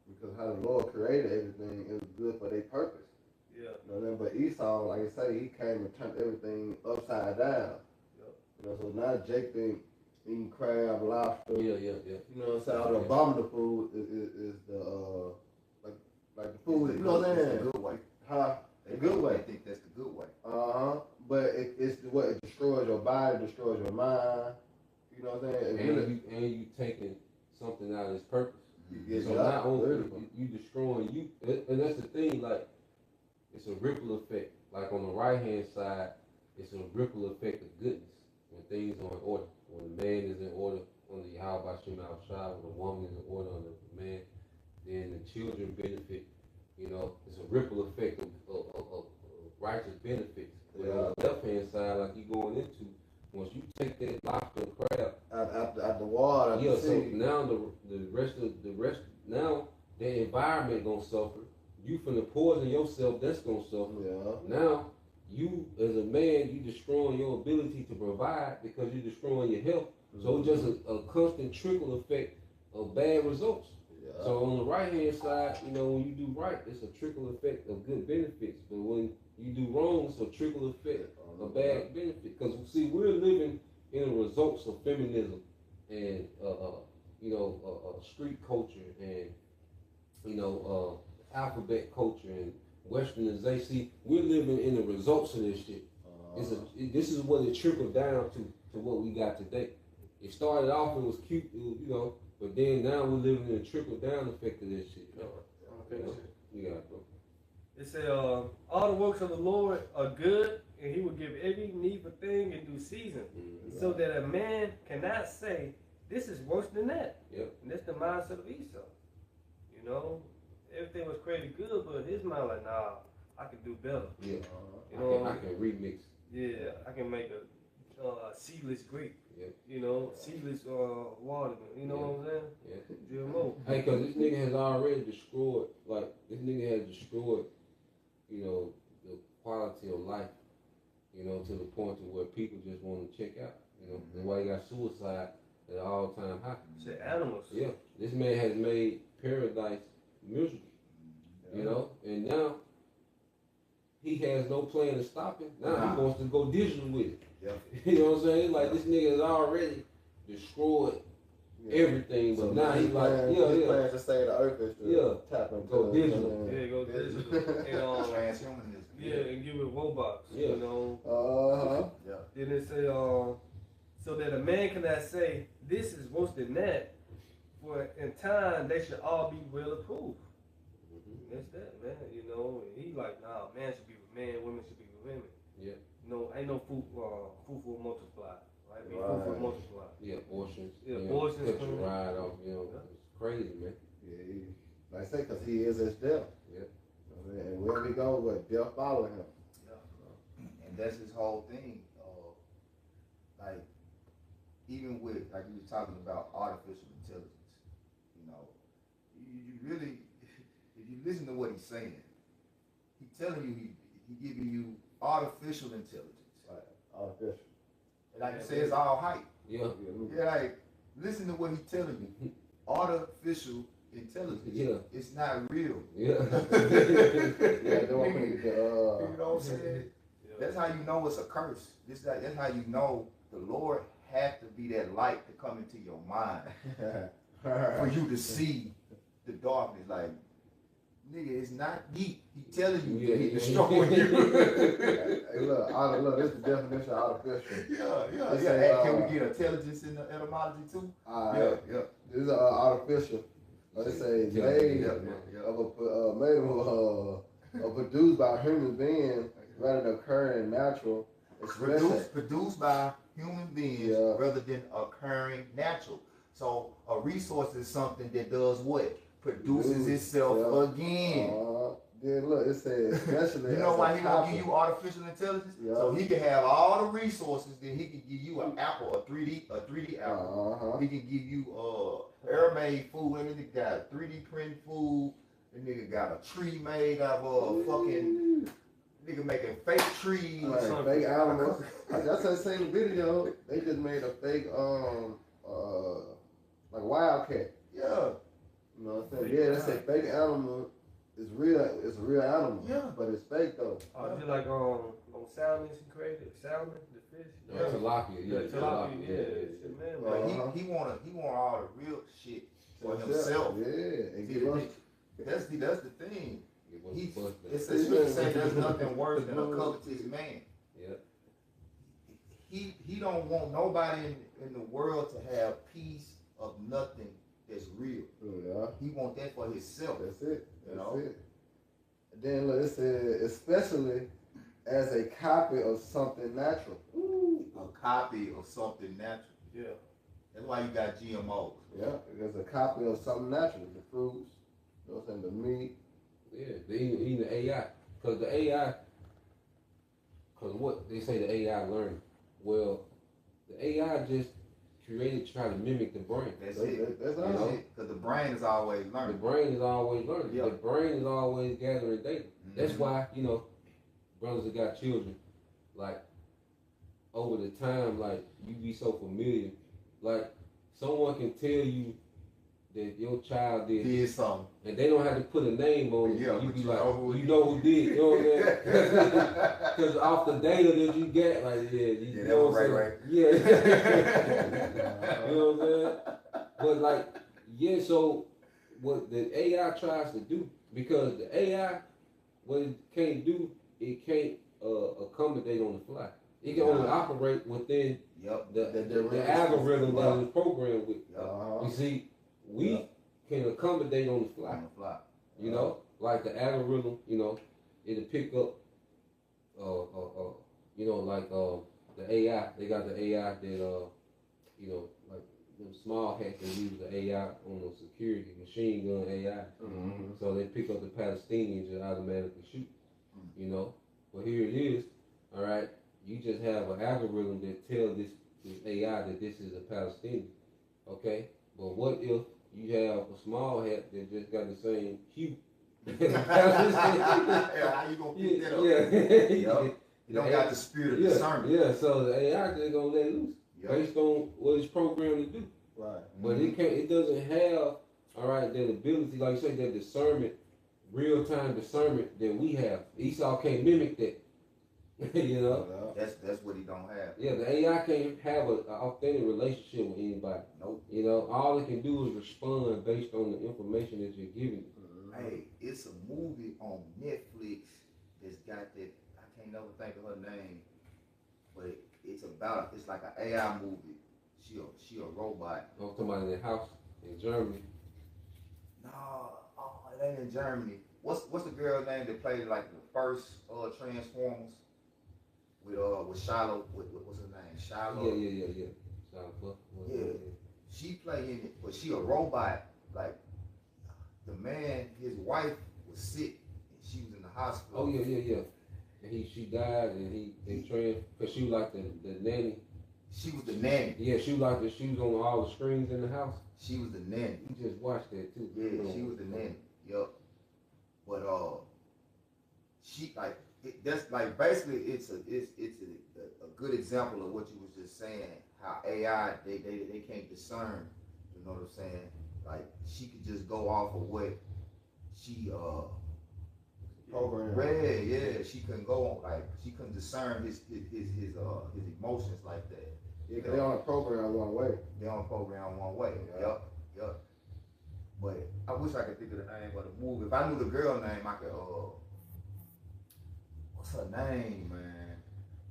Because how the Lord created everything, it was good for their purpose. Yeah. You know what I mean? But Esau, like I say, he came and turned everything upside down. Yep. You know, so now Jake think eating crab, lobster. Yeah. You know what I'm saying? All the abominable food is the like the food. You know what I'm It's saying? the good way. Huh? The good way. They think that's the good way. But it's the way it destroys your body, destroys your mind. You know what I'm saying? And you taking something out of its purpose. Yeah, So not only you destroying you, and that's the thing, like, it's a ripple effect. Like on the right hand side, it's a ripple effect of goodness when things are in order. When a man is in order under Yahweh Shem Al-Shai, when a woman is in order under the man, then the children benefit. You know, it's a ripple effect of righteous benefits. But on the left hand side, like you going into, once you take that lobster and crab out the water, yeah, so now the rest now the environment gonna suffer. You finna poison yourself, that's gonna suffer. Yeah. Now you as a man, you destroying your ability to provide because you're destroying your health. So it's just a constant trickle effect of bad results. Yeah. So on the right hand side, you know, when you do right, it's a trickle effect of good benefits. But when you do wrong, it's a trickle effect of bad benefit. Because see, we're living in the results of feminism and street culture and alphabet culture and westernization. See, we're living in the results of this shit. This is what it trickled down to what we got today. It started off, it was cute, but then now we're living in a trickle down effect of this shit. You got it, bro. It said, all the works of the Lord are good, and He will give every needful thing in due season, so that a man cannot say, this is worse than that. Yep. And that's the mindset of Esau. You know, everything was created good, but his mind like, nah, I can do better. Yeah. You know, I can remix. yeah, I can make a seedless grape. Yep. You know, seedless watermelon. You know what I'm saying? Yeah. GMO. Hey, cause this nigga has already destroyed, the quality of life, to the point to where people just want to check out. That's why he got suicide at an all-time high. Shit, animals. Yeah, this man has made paradise miserable, and now he has no plan to stop it. Now he wants to go digital with it. Yeah. You know what I'm saying? Like this nigga has already destroyed everything, but now he's like, his plans to save the earth is to tap into go digital. Yeah, go digital. And, Transhumanism. yeah, and give it robots. Yeah. You know. Yeah. Then it say, so that a man cannot say, this is worse than that, for in time they should all be well approved. That's that, man. He like, nah, man should be with man, women should be with women. Yeah. Ain't no food for multiply. Right? Be Right. food for multiply. Yeah, abortions. Yeah, abortions Cut your coming. ride off. It's crazy, man. Yeah, like I say, because he is his death. Yeah. And wherever he goes, death follow him. And that's his whole thing. Like, even with, like we were talking about artificial intelligence, you really, if you listen to what he's saying, he's telling you, he giving you artificial intelligence. Right. Artificial. And like you say, it's all hype. Yeah. Yeah, like, listen to what he's telling you. Artificial intelligence. Yeah. It's not real. Yeah. Yeah, they want You to know what I'm saying? Yeah. That's how you know it's a curse. That's how you know the Lord had to be that light to come into your mind for you to see the darkness. Like, nigga, it's not deep. He telling you that he destroying you. Hey, look, this is the definition of artificial. Yeah. It Hey, say, can we get intelligence in the etymology too? Yeah. This is artificial. They say made of produced by human beings rather than occurring natural. Produced by human beings rather than occurring natural. So a resource is something that does what? Produces itself again. Then look, it says especially. You know why he gonna give you artificial intelligence? Yeah. So he can have all the resources. Then he can give you an apple, a 3D apple. He can give you air-made food. I mean, he got 3D printed food. The nigga got a tree made out of a fucking nigga making fake trees. Like fake animals. I just had seen the video. They just made a fake like wildcat. Yeah. You know what I'm saying? Yeah, they say fake animal. It's real. It's a real animal. Yeah. But it's fake though. Oh, just like on salmon she created, salmon, the fish. Yeah, tilapia, yeah, tilapia, shit, man. But he want all the real shit for himself. Yeah. And See, give us. that's the thing. It wasn't bust that. It's a scripture say there's nothing worse than a covetous man. Yeah. He don't want nobody in the world to have peace of nothing that's real. Yeah. He want that for himself. That's it. You That's know? it. And then look, it said, especially as a copy of something natural. A copy of something natural. Yeah. That's why you got GMOs. Yeah, it's a copy of something natural. The fruits, you know what I'm saying, the meat. Yeah, they even the AI. Because the AI, because what they say the AI learning. Well, the AI just created to try to mimic the brain. That's That's it. That's That's all. it. Because the brain is always The learning. brain is always learning. Yeah. The brain is always gathering data. That's Mhm. why, brothers that got children, like, over the time, like, you be so familiar. Like, someone can tell you that your child did, Did something. and they don't have to put a name on it. Yeah, You but be you like, know who you it know who did. You know what I'm saying? Because off the data that you get, like, you that know was what I'm right, saying? Yeah. You know what I'm saying? But, like, yeah, so what the AI tries to do, because the AI, what it can't do, it can't accommodate on the fly. It can only operate within Yep. the algorithm that it's programmed with. Uh-huh. You see, we can accommodate on the fly. On the fly. You know, like the algorithm, it'll pick up, the AI. They got the AI that, like them small hats that use the AI on the security machine gun AI. Mm-hmm. So they pick up the Palestinians and automatically shoot. But here it is. All right, you just have an algorithm that tells this AI that this is a Palestinian. Okay, but what if you have a small hat that just got the same hue? Yeah, how you gonna pick that up? Yeah. You don't got the spirit of discernment. Yeah, so the AI just gonna let loose based on what it's programmed to do. Right. But it doesn't have, all right, that ability, like you say, that discernment, real time discernment that we have. Esau can't mimic that. That's what he don't have. Yeah, the AI can't have an authentic relationship with anybody. Nope. All it can do is respond based on the information that you're giving it. Hey, it's a movie on Netflix that's got that. I can't never think of her name, but it's like an AI movie. She a robot. I'm talking about in the house in Germany. No, it ain't in Germany. What's the girl name that played like the first Transformers with Shiloh? What's her name? Shiloh. Yeah. Shiloh Buff. Yeah. She played in it, but she a robot. Like the man, his wife was sick and she was in the hospital. Oh yeah. And she died, and they trained because she was like the nanny. She was the nanny. Yeah, she was on all the screens in the house. She was the nanny. You just watched that too. Yeah, she was the nanny. Yup. But she that's like basically it's a good example of what you was just saying. How AI they can't discern. You know what I'm saying? Like she could just go off of what she Program. read. Yeah, she couldn't go on like she couldn't discern his emotions like that. Yeah, 'cause they on a program one way. They on program one way. Yeah. Yup. But I wish I could think of the name of the movie. If I knew the girl name, I could. What's her name, man?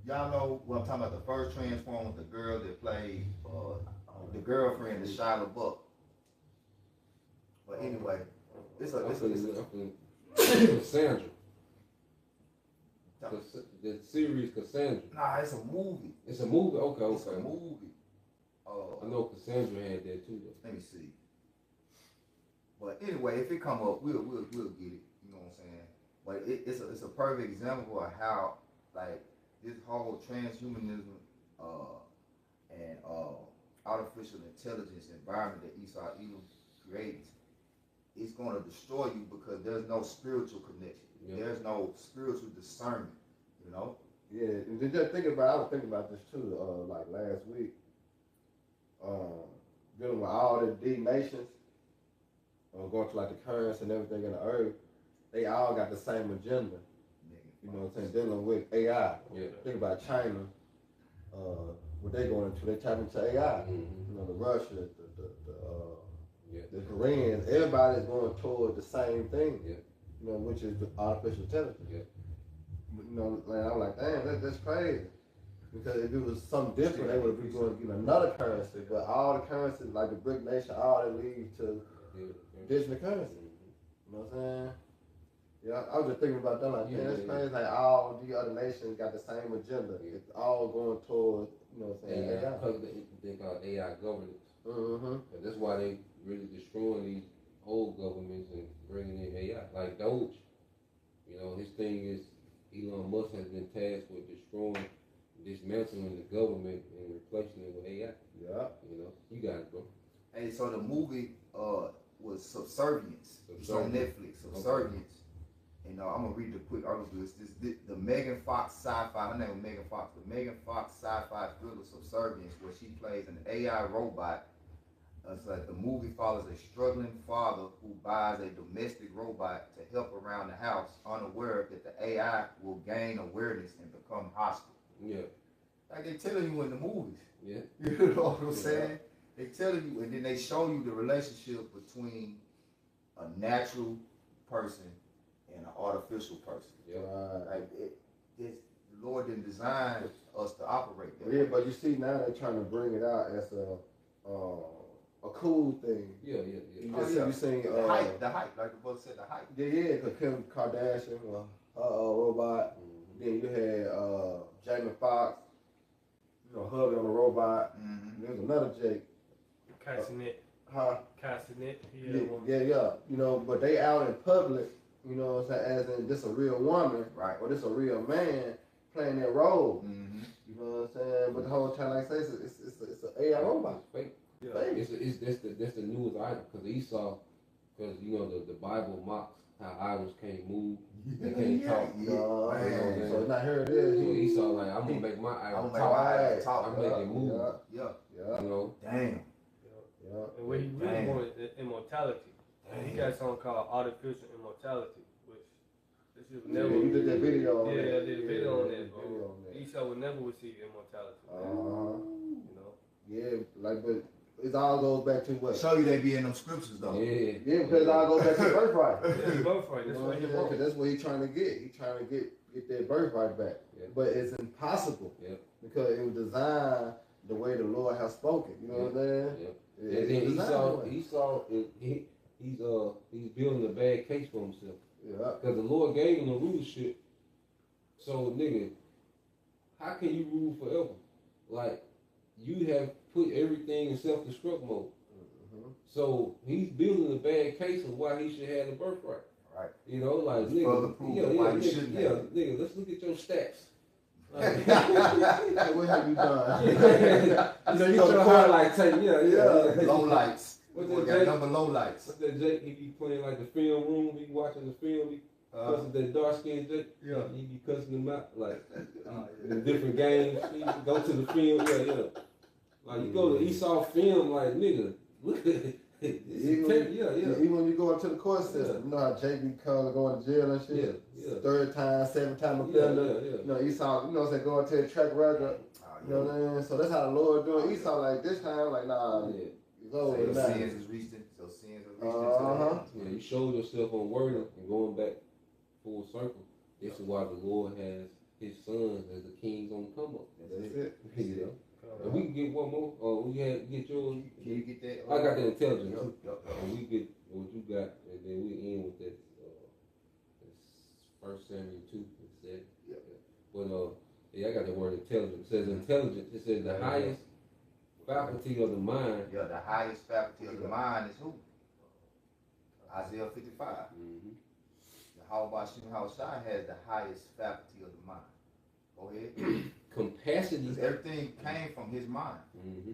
Y'all know what I'm talking about? The first Transformers, the girl that played the girlfriend, the Shia LaBeouf. But anyway, Cassandra. The series Cassandra. Nah, it's a movie. It's a movie. Okay. It's a movie. I know Cassandra had that too. Though. Let me see. But anyway, if it come up, we'll get it. You know what I'm saying? But it's a perfect example of how like this whole transhumanism and artificial intelligence environment that Esau Edom creates it's gonna destroy you because there's no spiritual connection. Yeah. There's no spiritual discernment. You know. Yeah, and then just thinking about, I was thinking about this too, like last week, dealing with all the D nations, going to like the currents and everything in the earth, they all got the same agenda. You know what I'm saying? Dealing with AI. Yeah. Think about China, what they going into, they tapping into AI. Mm-hmm. You know, the Russia, Yeah. the Koreans, everybody's going toward the same thing. Yeah. You know, which is the artificial intelligence. Yeah. You know, like, I'm like, damn, that's crazy. Because if it was something different, they would be going to get another currency. But all the currencies, like the BRIC nation, all they lead to digital currency. You know what I'm saying? Yeah, I was just thinking about that. Like, yeah, that's crazy. Like all the other nations got the same agenda. It's all going toward, you know what I'm saying? AI, because they call it AI governance. Mm-hmm. And that's why they really destroying these old governments and bringing in AI. Like Doge, you know, his thing is Elon Musk has been tasked with destroying, dismantling the government and replacing it with AI. Yeah. You know, you got it, bro. Hey, so the movie was Subservience. It's on Netflix. Subservience. And I'm gonna read the quick article. It's the Megan Fox sci-fi. Her name is Megan Fox. The Megan Fox sci-fi thriller Subservience, where she plays an AI robot. It's like the movie follows a struggling father who buys a domestic robot to help around the house, unaware that the AI will gain awareness and become hostile. Yeah. Like they telling you in the movies. Yeah. You know what I'm saying? They telling you, and then they show you the relationship between a natural person and an artificial person. Yeah. Like the Lord didn't design us to operate that Yeah, way. but you see now they're trying to bring it out as a cool thing. Yeah. You Oh, just yeah. you seen The hype, like the brother said, the hype. yeah, because Kim Kardashian, robot. Mm-hmm. Then you had Jamie Foxx, you know, hugging on the robot. Mm-hmm. There's another Jake. Cassinet. Huh? Cassinet. Yeah. You know, but they out in public, you know what I'm saying, as in this a real woman, Right. or this a real man playing that role. Mm-hmm. You know what I'm saying? But the whole time, like I say, it's an AI robot. It's fake. Yeah. Fake. That's the newest item because Esau, because you know the Bible mocks how idols can't move, they can't talk. No, Man. so now here it So is. Esau like I'm gonna make my idol I'm gonna talk. make my idol talk. I'm making it move. Yeah. Yeah. You know. Damn. Yeah. And what he really Damn. wanted is immortality. He got something called artificial immortality, which this is Yeah, never. you did that video on Yeah, that. I did a video on that, video bro. on that. Esau would never receive immortality. Uh-huh. You know. Yeah, like, but it all goes back to what? Show you they be in them scriptures though. Yeah. Yeah, because it all goes back to birthright. Yeah, he birthright. You That's know what what he I'm saying? 'Cause wants. that's what he's trying to get. He's trying to get that birthright back. Yeah. But it's impossible. Yeah. Because it was designed the way the Lord has spoken. You know what I'm saying? Yeah. Yeah, And then it's designed that way. Esau, he's building a bad case for himself Yeah. because the Lord gave him the rulership. So nigga, how can you rule forever? Like you have put everything in self-destruct mode. Mhm. So he's building a bad case of why he should have the birthright. Right. You know, like It's further proof of why you shouldn't have it. nigga, let's look at your stats. Hey, what have you done? You know, you go to go court. highlight tape, yeah. Low lights. What's We that, got Jake? number low lights. What's that Jake? He be playing like the film room. He watching the film. He cussing that dark skinned Jake. Yeah. He be cussing them out like Oh, in different games. He go to the film. Yeah. Like you go to Esau film. Like nigga, look at it. Even when you go up to the court system, you know how Jake be going to jail and shit. Yeah. Third time, 7th time Yeah. offender. You know, Esau, you know what I'm saying, going to the track record. You know what I'm saying? So that's how the Lord doing. Esau like this time, like nah, Yeah. it's So over your now. sins is reached into Uh-huh. Yeah, you showed yourself unworthy and going back full circle. This is why the Lord has His sons as the kings on the come up. That's it. You know. And we can get one more. We get yours. Can you get that? I got the intelligence. Yup. And we get what you got, and then we end with that. First Samuel 2. It said. Yep. But I got the word intelligence. It says intelligence. It says the highest faculty of the mind. Yeah, the highest faculty of the mind is who? Isaiah 55. Mm-hmm. The Hawabashim Hawashai has the highest faculty of the mind. Go ahead. Capacity. Because everything came from his mind. Mm-hmm.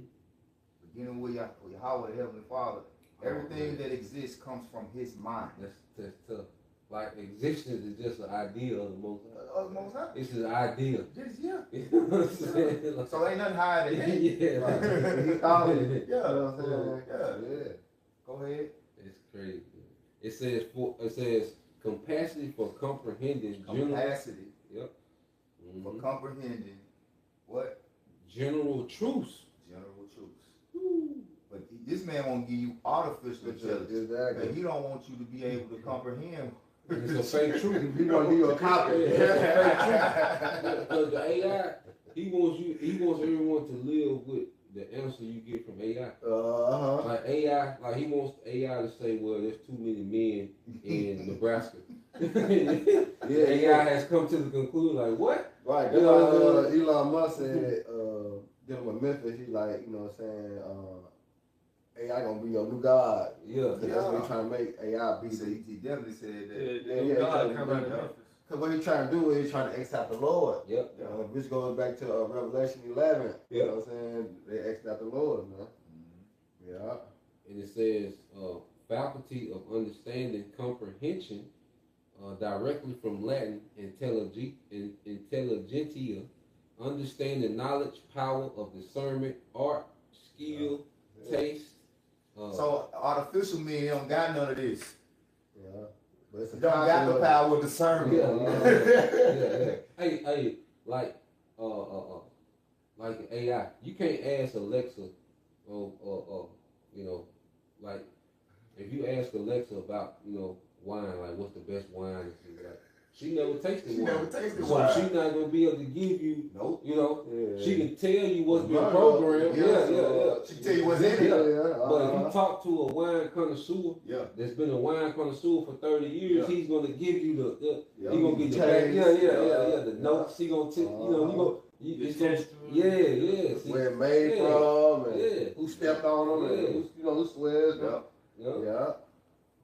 Beginning with Yahweh, the Heavenly Father, Everything that exists comes from his mind. That's tough. Like existence is just an idea of the Most High. The Most High. It's an idea. Just, yeah. You know what I'm saying? Like, So ain't nothing higher than that. yeah. Right. He thought it. Yeah. You know what I'm saying? Yeah. Yeah. Go ahead. It's crazy. It says capacity for comprehending general. Capacity Yep. for Mhm. comprehending what? General truths. General truths. But this man won't give you artificial intelligence. Exactly. And he don't want you to be able to comprehend. It's a fake truth. He gonna give you a copy. Because the AI, he wants everyone to live with the answer you get from AI. Like AI, like he wants AI to say, well, there's too many men in Nebraska. AI has come to the conclusion, like, what? Right. You That's know, why Elon Musk said, dealing with Memphis, he like, you know what I'm saying, AI gonna be your new god. Yeah. That's what he's trying to make AI be. He said he definitely said that. Yeah, God come out of Memphis. Because what he's trying to do is he's trying to accept the Lord. Yep. Which goes back to Revelation 11. You Yep. know what I'm saying? They accept the Lord, man. Mm-hmm. Yeah. And it says, faculty of understanding comprehension, directly from Latin, intelligentia, understanding knowledge, power of discernment, art, skill, taste. So artificial men don't got none of this. Yeah. But it's a Don't got copy the of power of discernment. Yeah. Hey, like AI, you can't ask Alexa, you know, like if you ask Alexa about, you know, wine, like what's the best wine, and shit, like she never tasted She wine, never tasted so wine. she's not gonna be able to give you, Nope. you know, Yeah. she can tell you what's been Yeah. programmed, Yeah. yeah. She can tell you what's in Yeah. it. But if you talk to a wine connoisseur Yeah. that's been a wine connoisseur for 30 years, Yeah. he's gonna give you the Yeah. he gonna get the Taste. back, the Yeah. notes. He gonna you know, you go, it's gonna, Test. see, Where it made Yeah. from and Yeah. who stepped on them Yeah. and who swears them. Yeah. yeah.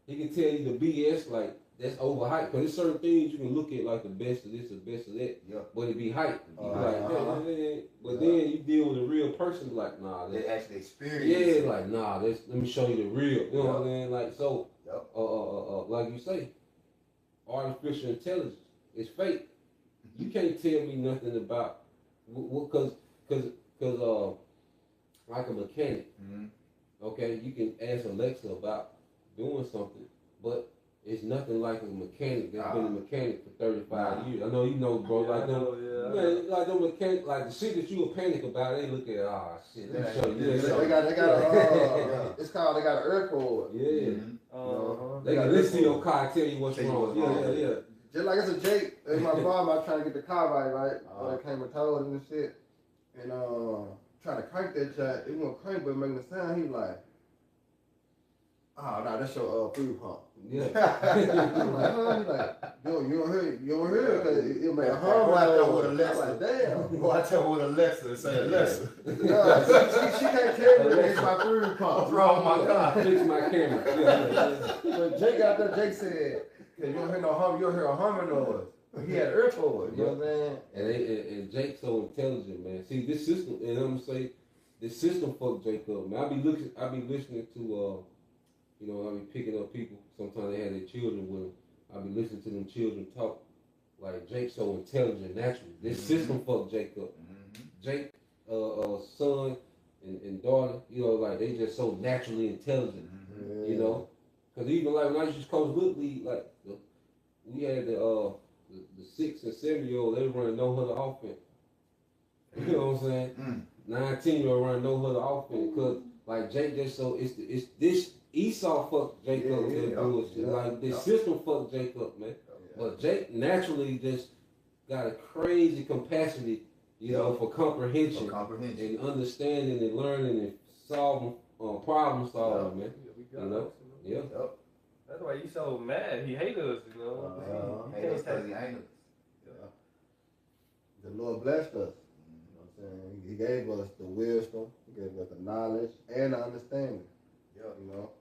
He can tell you the BS like that's overhyped. Cause there's certain things you can look at like the best of this, the best of that, Yeah. but it be hype. You be like, but Yeah. then you deal with a real person, like, nah, They that's, actually experience yeah, it. like, nah, let me show you the real. You know what I'm saying? Like, so, Yep. like you say, artificial intelligence is fake. You can't tell me nothing about cause like a mechanic, Mm-hmm. okay, you can ask Alexa about doing something, but it's nothing like a mechanic that's been a mechanic for 35 years. I know you know, bro. Like them, man, like them mechanic, like the shit that you would panic about. They look at, shit. Let me show you. They got Yeah. it's called, they got an earth cord. Yeah. Mm-hmm. They can listen to your car and tell you what's Tell you wrong. what's wrong. Yeah. Just like it's a Jake in my farm, I was trying to get the car right? When it came and told and shit. And trying to crank that shit, it won't crank but making the sound, he like, oh no, that's your fuel pump. Yeah. I'm like, huh? He like, you don't hear it, cause it made a hum Boy, I right thought with there. Alexa. I'm like, damn. Boy, I tell with Alexa, say Alexa. No, she can't tell me it's my fuel pump. What's wrong with my car? Fix my camera. Yeah. But Jake out there, Jake said, cause you don't hear no hum, you'll hear a humming noise. He had an ear cord, you know what I'm saying? And Jake's so intelligent, man. See, this system, and I'm gonna say, this system fucked Jake up, man. I be listening to, you know, I be picking up people. Sometimes they have their children with them. I be listening to them children talk. Like Jake's so intelligent naturally. This system fucked Jake up. Jake, son and daughter, you know, like they just so naturally intelligent. You know, because even like when I used to coach Little League, like we had the 6 and 7-year-old, they run no huddle offense. You know what I'm saying? 19-year-old run no huddle offense because like Jake just so it's this Esau fucked Jake up with that bullshit. Like this system fucked Jake up, man. But Jake naturally just got a crazy capacity, you know, for comprehension and understanding and learning and solving problem solving, man. You know? Yeah. Yep. That's why he's so mad. He hates us, you know. Hey, that's because he ain't us. The Lord blessed us. You know what I'm saying? He gave us the wisdom, he gave us the knowledge and the understanding. You know?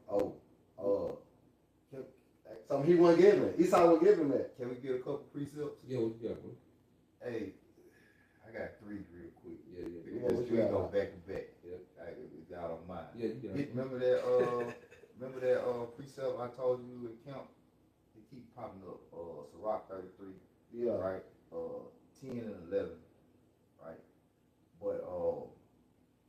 Something he wasn't giving. Esau wasn't giving that. Can we get a couple precepts? Yeah, what you got, bro? Hey, I got 3 real quick. Yeah. Because 3 go back to back. Yeah. If y'all don't mind. Yeah, you got it. Remember that Remember that precept I told you at camp? They keep popping up. Sirach 33, Yeah. right? 10 and 11, right? But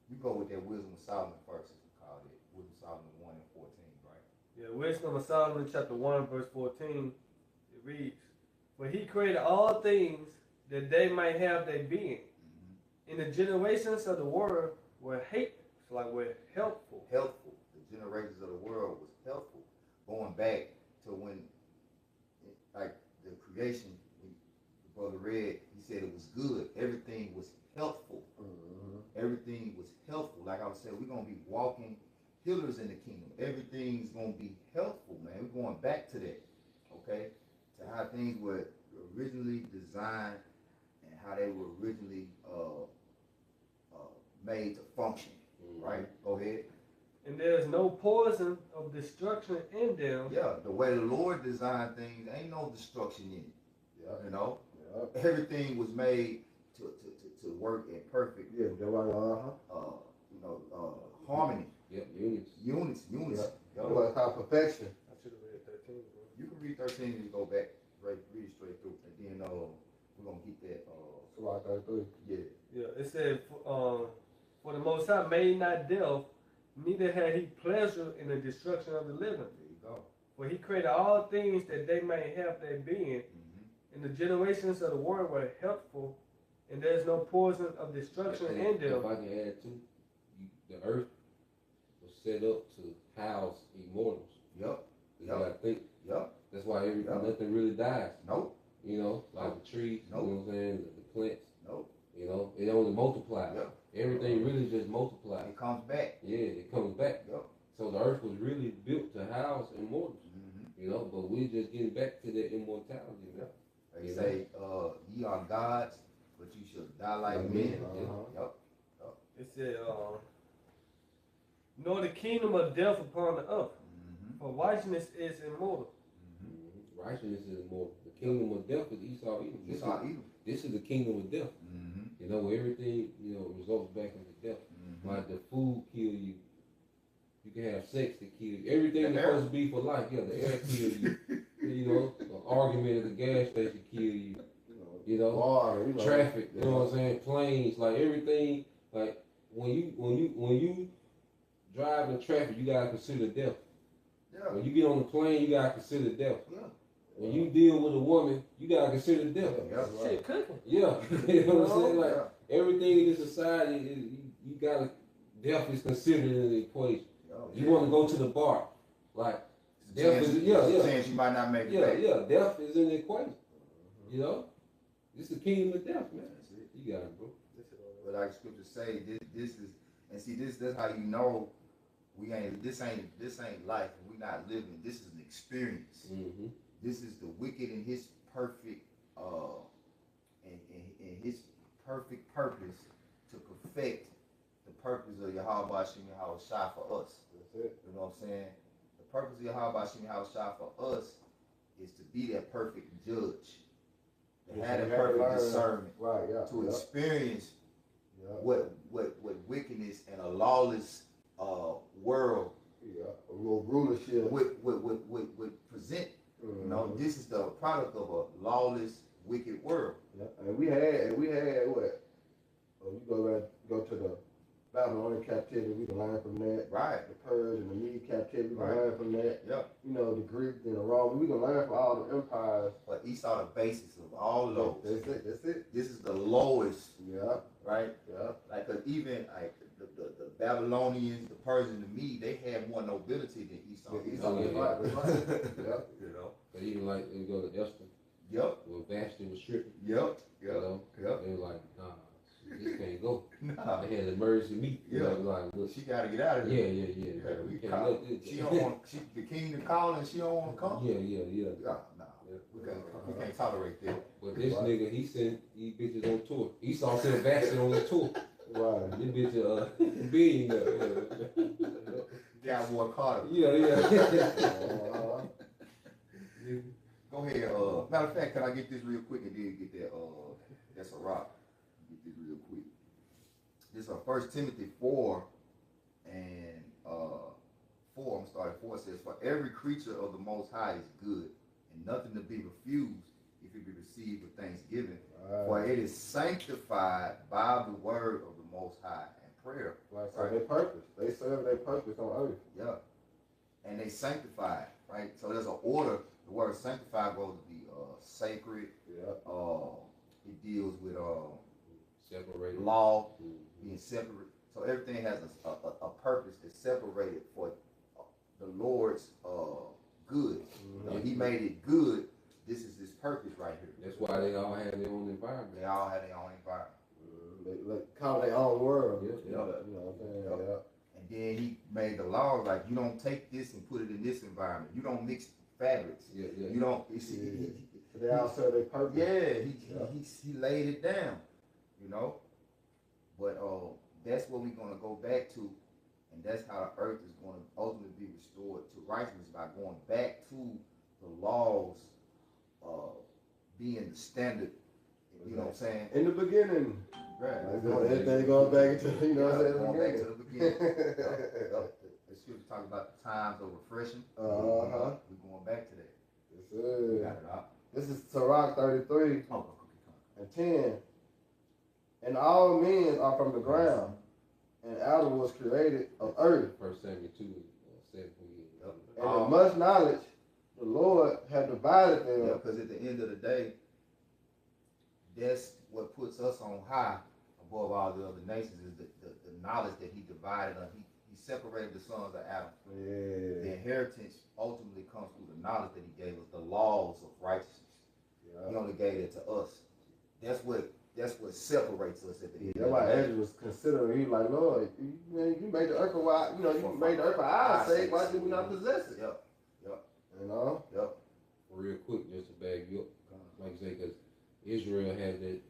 you go with that wisdom of Solomon first, as we call it. Wisdom of Solomon 1 and 14, right? Yeah, Wisdom of Solomon chapter 1 verse 14, it reads, "For he created all things that they might have their being. Mm-hmm. And the generations of the world were were helpful." Helpful. The generations of the world was helpful. Going back to when, like the creation, when the brother read, he said it was good. Everything was helpful. Everything was helpful. Like I was saying, we're gonna be walking healers in the kingdom. Everything's gonna be helpful, man. We're going back to that, okay? To how things were originally designed and how they were originally made to function. Right? Go ahead. And there's no poison of destruction in them. Yeah, the way the Lord designed things, ain't no destruction in it. Yeah. You know, Yeah. everything was made to work in perfect, Yeah. That's right. harmony, Yep, units. unity. Yeah. Yo, That's what it's called perfection. I should have read 13, bro. you can read 13 and go back, read it straight through, and then we're gonna keep that. Sirach 33. Yeah, Yeah, it said, "For the Most High made not death, neither had he pleasure in the destruction of the living. there you go. For he created all things that they might have their being. Mm-hmm. And the generations of the world were helpful, and there's no poison of destruction in If them." I can add too, the earth was set up to house immortals. Yep. You gotta think. Yep. That's why Yep. nothing really dies. Nope. You know, like the trees. Nope. You know what I'm saying? The plants. Nope. You know, it only multiplies. Yep. Everything really just multiplies. It comes back. Yeah, it comes back. Yep. So the earth was really built to house immortals. Mm-hmm. You know, but we're just getting back to that immortality. Man. They You say, ye are gods, but you shall die like men. Yep. It said, "Nor the kingdom of death upon the earth, Mm-hmm. for righteousness is immortal." Mhm. Righteousness is immortal. The kingdom of death is Esau Edom. Esau Edom. This is the kingdom of death. Mm-hmm. You know, where everything, results back into death. Like the food kill you. You can have sex to kill you. Everything The that's air. supposed to be for life. Yeah, the air kill you. You know, an argument at the gas station kill you. You know, Water, traffic. You know what I'm saying? Planes, like everything. Like when you drive in traffic, you gotta consider death. Yeah. When you get on the plane, you gotta consider death. Yeah. When you deal with a woman, you gotta consider death. Yeah. Shit, cooking. Yeah, you know what I'm saying? Like Yeah. everything in this society, you gotta death is considered in the equation. Yeah. You want to go to the bar, like It's a death chance- is yeah. chance you might not make it Yeah, back. yeah, death is in the equation. You know, this is the kingdom of death, man. That's it. You got it, bro. But like scripture say, this is, and see that's how you know this ain't life. We not living. This is an experience. Mm-hmm. This is the wicked in his perfect in his perfect purpose to perfect the purpose of Yahweh Shem Yahweh Shai for us. That's it. You know what I'm saying? The purpose of Yahweh Shem Yahweh Shai for us is to be that perfect judge. To Yeah, have so that you have to perfect learn. discernment. Right, yeah. To experience Yeah. what wickedness and a lawless world Yeah. A little rulership. would present. You know, this is the product of a lawless, wicked world. Yeah. And we had what? You go to the Babylonian captivity, we can learn from that. Right. The Purge and the Mede captivity, we can Right. learn from that. Yep. You know, the Greek and the Roman, we can learn from all the empires. But Esau, the basis of all those. That's it. This is the lowest, Yeah, right? yeah. Like, 'cause even like the Babylonians, the Persians, the Mede, they had more nobility than Esau. Yeah, Esau, that's right, that's right. Yeah. You know. But even like you go to Esther, Yep. when Vashti was stripping, Yep. you know, Yep. they were like, nah, this can't go. Nah. They had emergency meet. You Yeah. know, like, look, She got to get out of yeah, there. yeah. We We can't call, let this. she don't want. The king to call and she don't want to come. Yeah. Nah. Yeah. We can't tolerate that. But this Right. nigga, he sent these bitches on tour. Esau sent Vashti on the tour. Right. This bitch billionaire. Cowboy Carter. Yeah. Uh, Go ahead. Matter of fact, can I get this real quick and then get that? That's a rock. Get this real quick. This is 1 Timothy 4 and 4 4, I'm starting 4, it says, for every creature of the Most High is good, and nothing to be refused if it be received with thanksgiving. For it is sanctified by the word of the Most High and prayer. Like, so their purpose. They serve their purpose on earth. Yeah. And they sanctified, right? So there's an order. The word sanctified goes to be sacred. Yeah. It deals with Separated. law, being separate. So everything has a purpose that's separated for the Lord's good. Mm-hmm. He made it good. This is his purpose right here. That's why they all have their own environment. They all have their own environment. They call their own world. Yeah, You know what I'm saying? Yeah. Yeah. And then he made the laws like you don't take this and put it in this environment. You don't mix fabrics. Yeah, yeah. You don't. They all serve their purpose. He laid it down, you know. But that's what we're gonna go back to, and that's how the earth is going to ultimately be restored to righteousness by going back to the laws, being the standard. You know what I'm saying? In the beginning, Right. everything going back into, you know what I'm saying? Going back to the beginning. The scripture talks about the times of refreshing. Uh-huh. We're going back to that. Yes, We sir. got it out. This is Sirach 33 Oh, and 10. And all men are from the ground, and Adam was created of earth. First Samuel 2, 7. Yep. And in much knowledge, the Lord had divided them. Yeah, because at the end of the day, that's what puts us on high above all the other nations is the knowledge that he divided us. He separated the sons of Adam. The Yeah. inheritance ultimately comes through the knowledge that he gave us, the laws of righteousness. He Yeah. only gave it to us. That's what separates us at the end That's of why the day. Andrew was considering, he like, Lord, you made the earth for why, you made the earth for our sake, why did we not possess it? Yep. You know? Yep. Real quick, just to bag you up, like I say, because Israel has that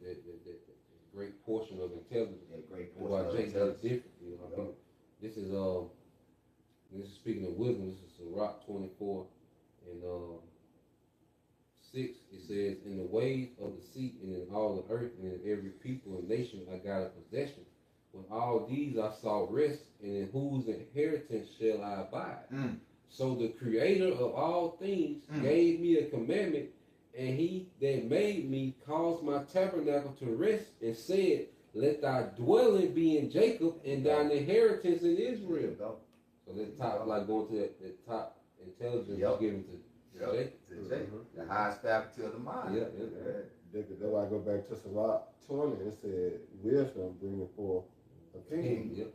great portion of intelligence. That great That's why portion of Jake is intelligence. different. You know, I mean, this is speaking of wisdom. This is Sirach 24 and 6. It says, "In the ways of the sea and in all the earth and in every people and nation I got a possession. When all these I saw rest, and in whose inheritance shall I abide? Mm. So the Creator of all things gave me a commandment, and he that made me caused my tabernacle to rest, and said, Let thy dwelling be in Jacob, and thine inheritance in Israel." Go. So that top, like going to that top intelligence Yep. given to Yep. Jacob. To Jacob. The highest faculty of the mind. Yeah. That's why I go back to Sirach 20, it said, wisdom bringing forth a king. Yep.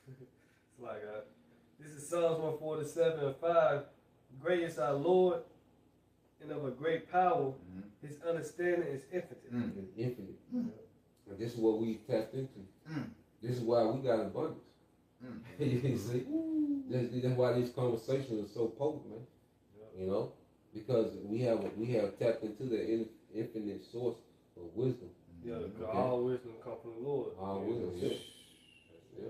It's like, this is Psalms 147 and 5. Great is our Lord, and of a great power. Mhm. His understanding is infinite. Mm. It's infinite. And this is what we tapped into. Mm. This is why we got abundance. Mm. You see? That's why these conversations are so potent, man. You know? Because we have tapped into the infinite source of wisdom. Yeah, because Okay. all wisdom comes from the Lord. All wisdom, yeah. Yeah.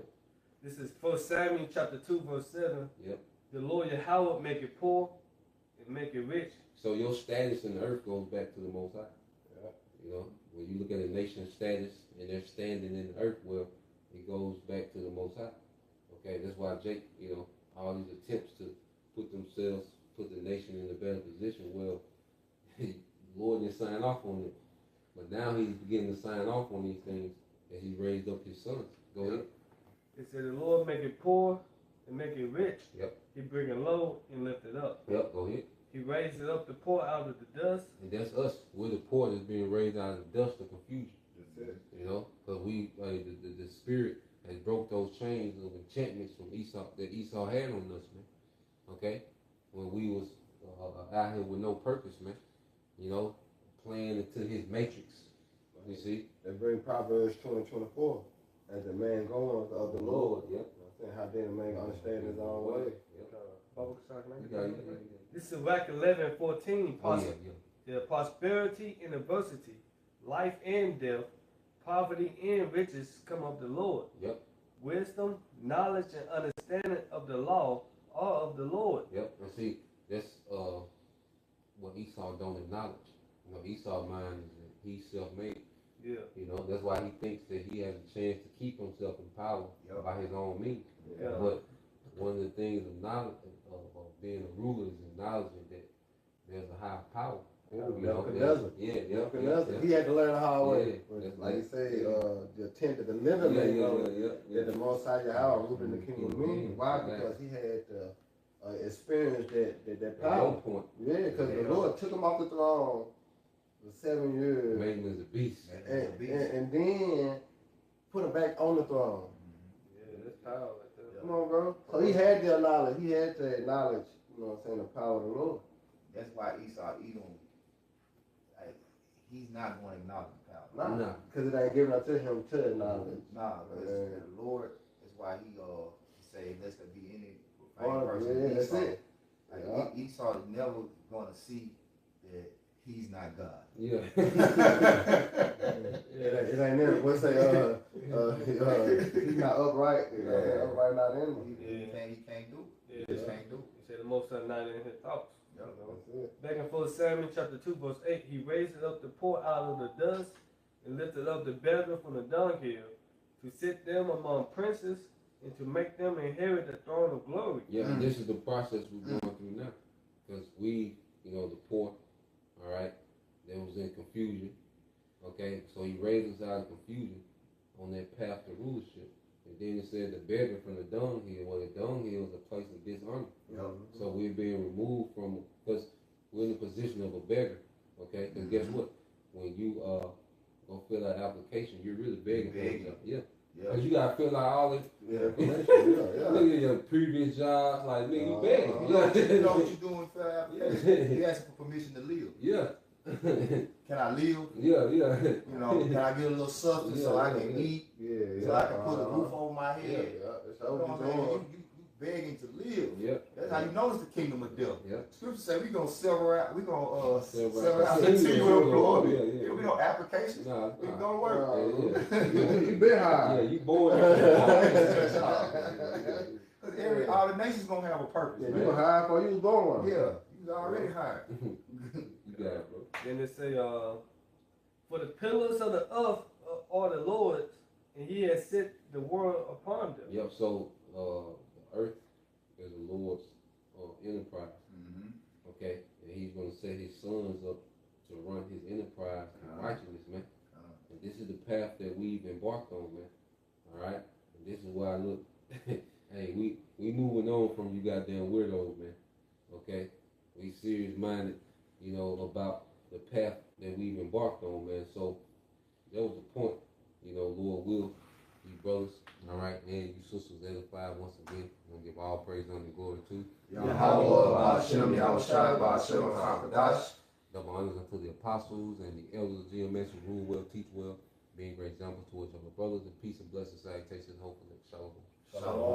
This is 1 Samuel chapter 2, verse 7. Yep. The Lord Yahweh make it poor and make it rich. So your status in the earth goes back to the Most High. Yeah. You know, when you look at a nation's status and their standing in the earth, well, it goes back to the Most High. Okay, that's why Jake, all these attempts to put the nation in a better position, well, the Lord didn't sign off on it. But now he's beginning to sign off on these things as he raised up his sons. Go ahead. It said the Lord make it poor and make it rich. Yep. He bring it low and lift it up. Yep, go ahead. He raised it up the poor out of the dust. And that's us. We're the poor that's being raised out of the dust of confusion. That's it. Because we, the spirit has broke those chains of enchantments from Esau that Esau had on us, man. Okay, when we was out here with no purpose, man. Playing into his matrix. You see, They bring Proverbs 20:24 as the man goeth of the Lord. Yep. You know what I'm saying? How then a man understand his own way. Bible stock, man. You got it. This is Sirach 11:14. Oh yeah, yeah. The prosperity and adversity, life and death, poverty and riches come of the Lord. Yep. Wisdom, knowledge, and understanding of the law are of the Lord. Yep. And see, that's what Esau don't acknowledge. Esau's mind is that he's self-made. Yeah. You know, that's why he thinks that he has a chance to keep himself in power Yep. by his own means. Yeah. But one of the things of knowledge of being a ruler is acknowledging that there's a higher power. You know, Nebuchadnezzar. yeah. Nebuchadnezzar. He had to learn the hard way. Yeah, But that's like you right. say, Yeah. the attempt of the living man, that the yeah. Most High Yahweh ruled in the kingdom of me. Mhm. Why? Exactly. Because he had to experience that At power. one point, Yeah, because Yeah. the Lord took him off the throne for 7 years, made him as a beast. and then put him back on the throne. Yeah, that's power right there. Come on, bro. So he had to acknowledge. He had to acknowledge. You know what I'm saying? The power of the Lord. That's why Esau, Edom, like, he's not going to acknowledge the power. Nah, Nah. because it ain't given up to him to acknowledge. Nah, because Yeah. the Lord, that's why he say, unless there be any Oh, person, yeah, that's Esau, it. like, Yeah. Esau is never going to see that he's not God. Yeah. It ain't there. What's say? He's not upright. Yeah. Upright not in him. He can't do it. Yeah. He just can't do it. He said the Most High not in his thoughts. Yep. That's it. Back in 1 Samuel chapter 2, verse 8, he raised up the poor out of the dust and lifted up the beggar from the dunghill to set them among princes and to make them inherit the throne of glory. Yeah, and this is the process we're going through now. Because we, the poor, all right, that was in confusion, okay? So he raised us out of confusion on that path to rulership. And then it said the beggar from the dunghill. Well, the dunghill is a place of dishonor. Yep. So we're being removed from, because we're in the position of a beggar, okay? Because guess what? When you go fill out an application, you're really begging for a Begging. job. Yeah. Yeah. Because you got to fill out all this. Yeah. Look at your previous jobs, like, nigga, you begging. You know what you're doing for the application? You asking for permission to live. Yeah. Can I live? Yeah. You know, can I get a little substance so I can eat? Yeah. So I can put a roof over my Yeah. head? That's You know what what you're I'm saying? doing. You begging to live. Yep. That's how you know it's the kingdom of death. Yep. Scripture say we gonna sever out, we gonna Sever sever out out the the kingdom. kingdom of glory. Yeah. We no applications. Nah, We nah. gonna work. You been high. Yeah, you bored. Cause all the nations gonna have a purpose. Yeah, man. you were high before you was born. Yeah, you was already hired. You got it, bro. Then it say, for the pillars of the earth are the Lord's, and he has set the world upon them. Yep, so the earth is the Lord's enterprise, Mm-hmm. okay? And he's going to set his sons up to run his enterprise in righteousness, man. And this is the path that we've embarked on, man. All right? And this is why I look, hey, we moving on from you goddamn weirdos, man. Okay? We serious-minded, about the path that we've embarked on, man. So that was the point, Lord will, you brothers, all right, and you sisters edified once again. I'm going to give all praise and glory to Yahweh, Hashem, Yahushua, Hashem, HaKadosh. double honors unto the apostles and the elders of GMS who rule well, teach well, being great examples towards other brothers, and peace and blessings, salutations, hopefully. Shalom. Shalom.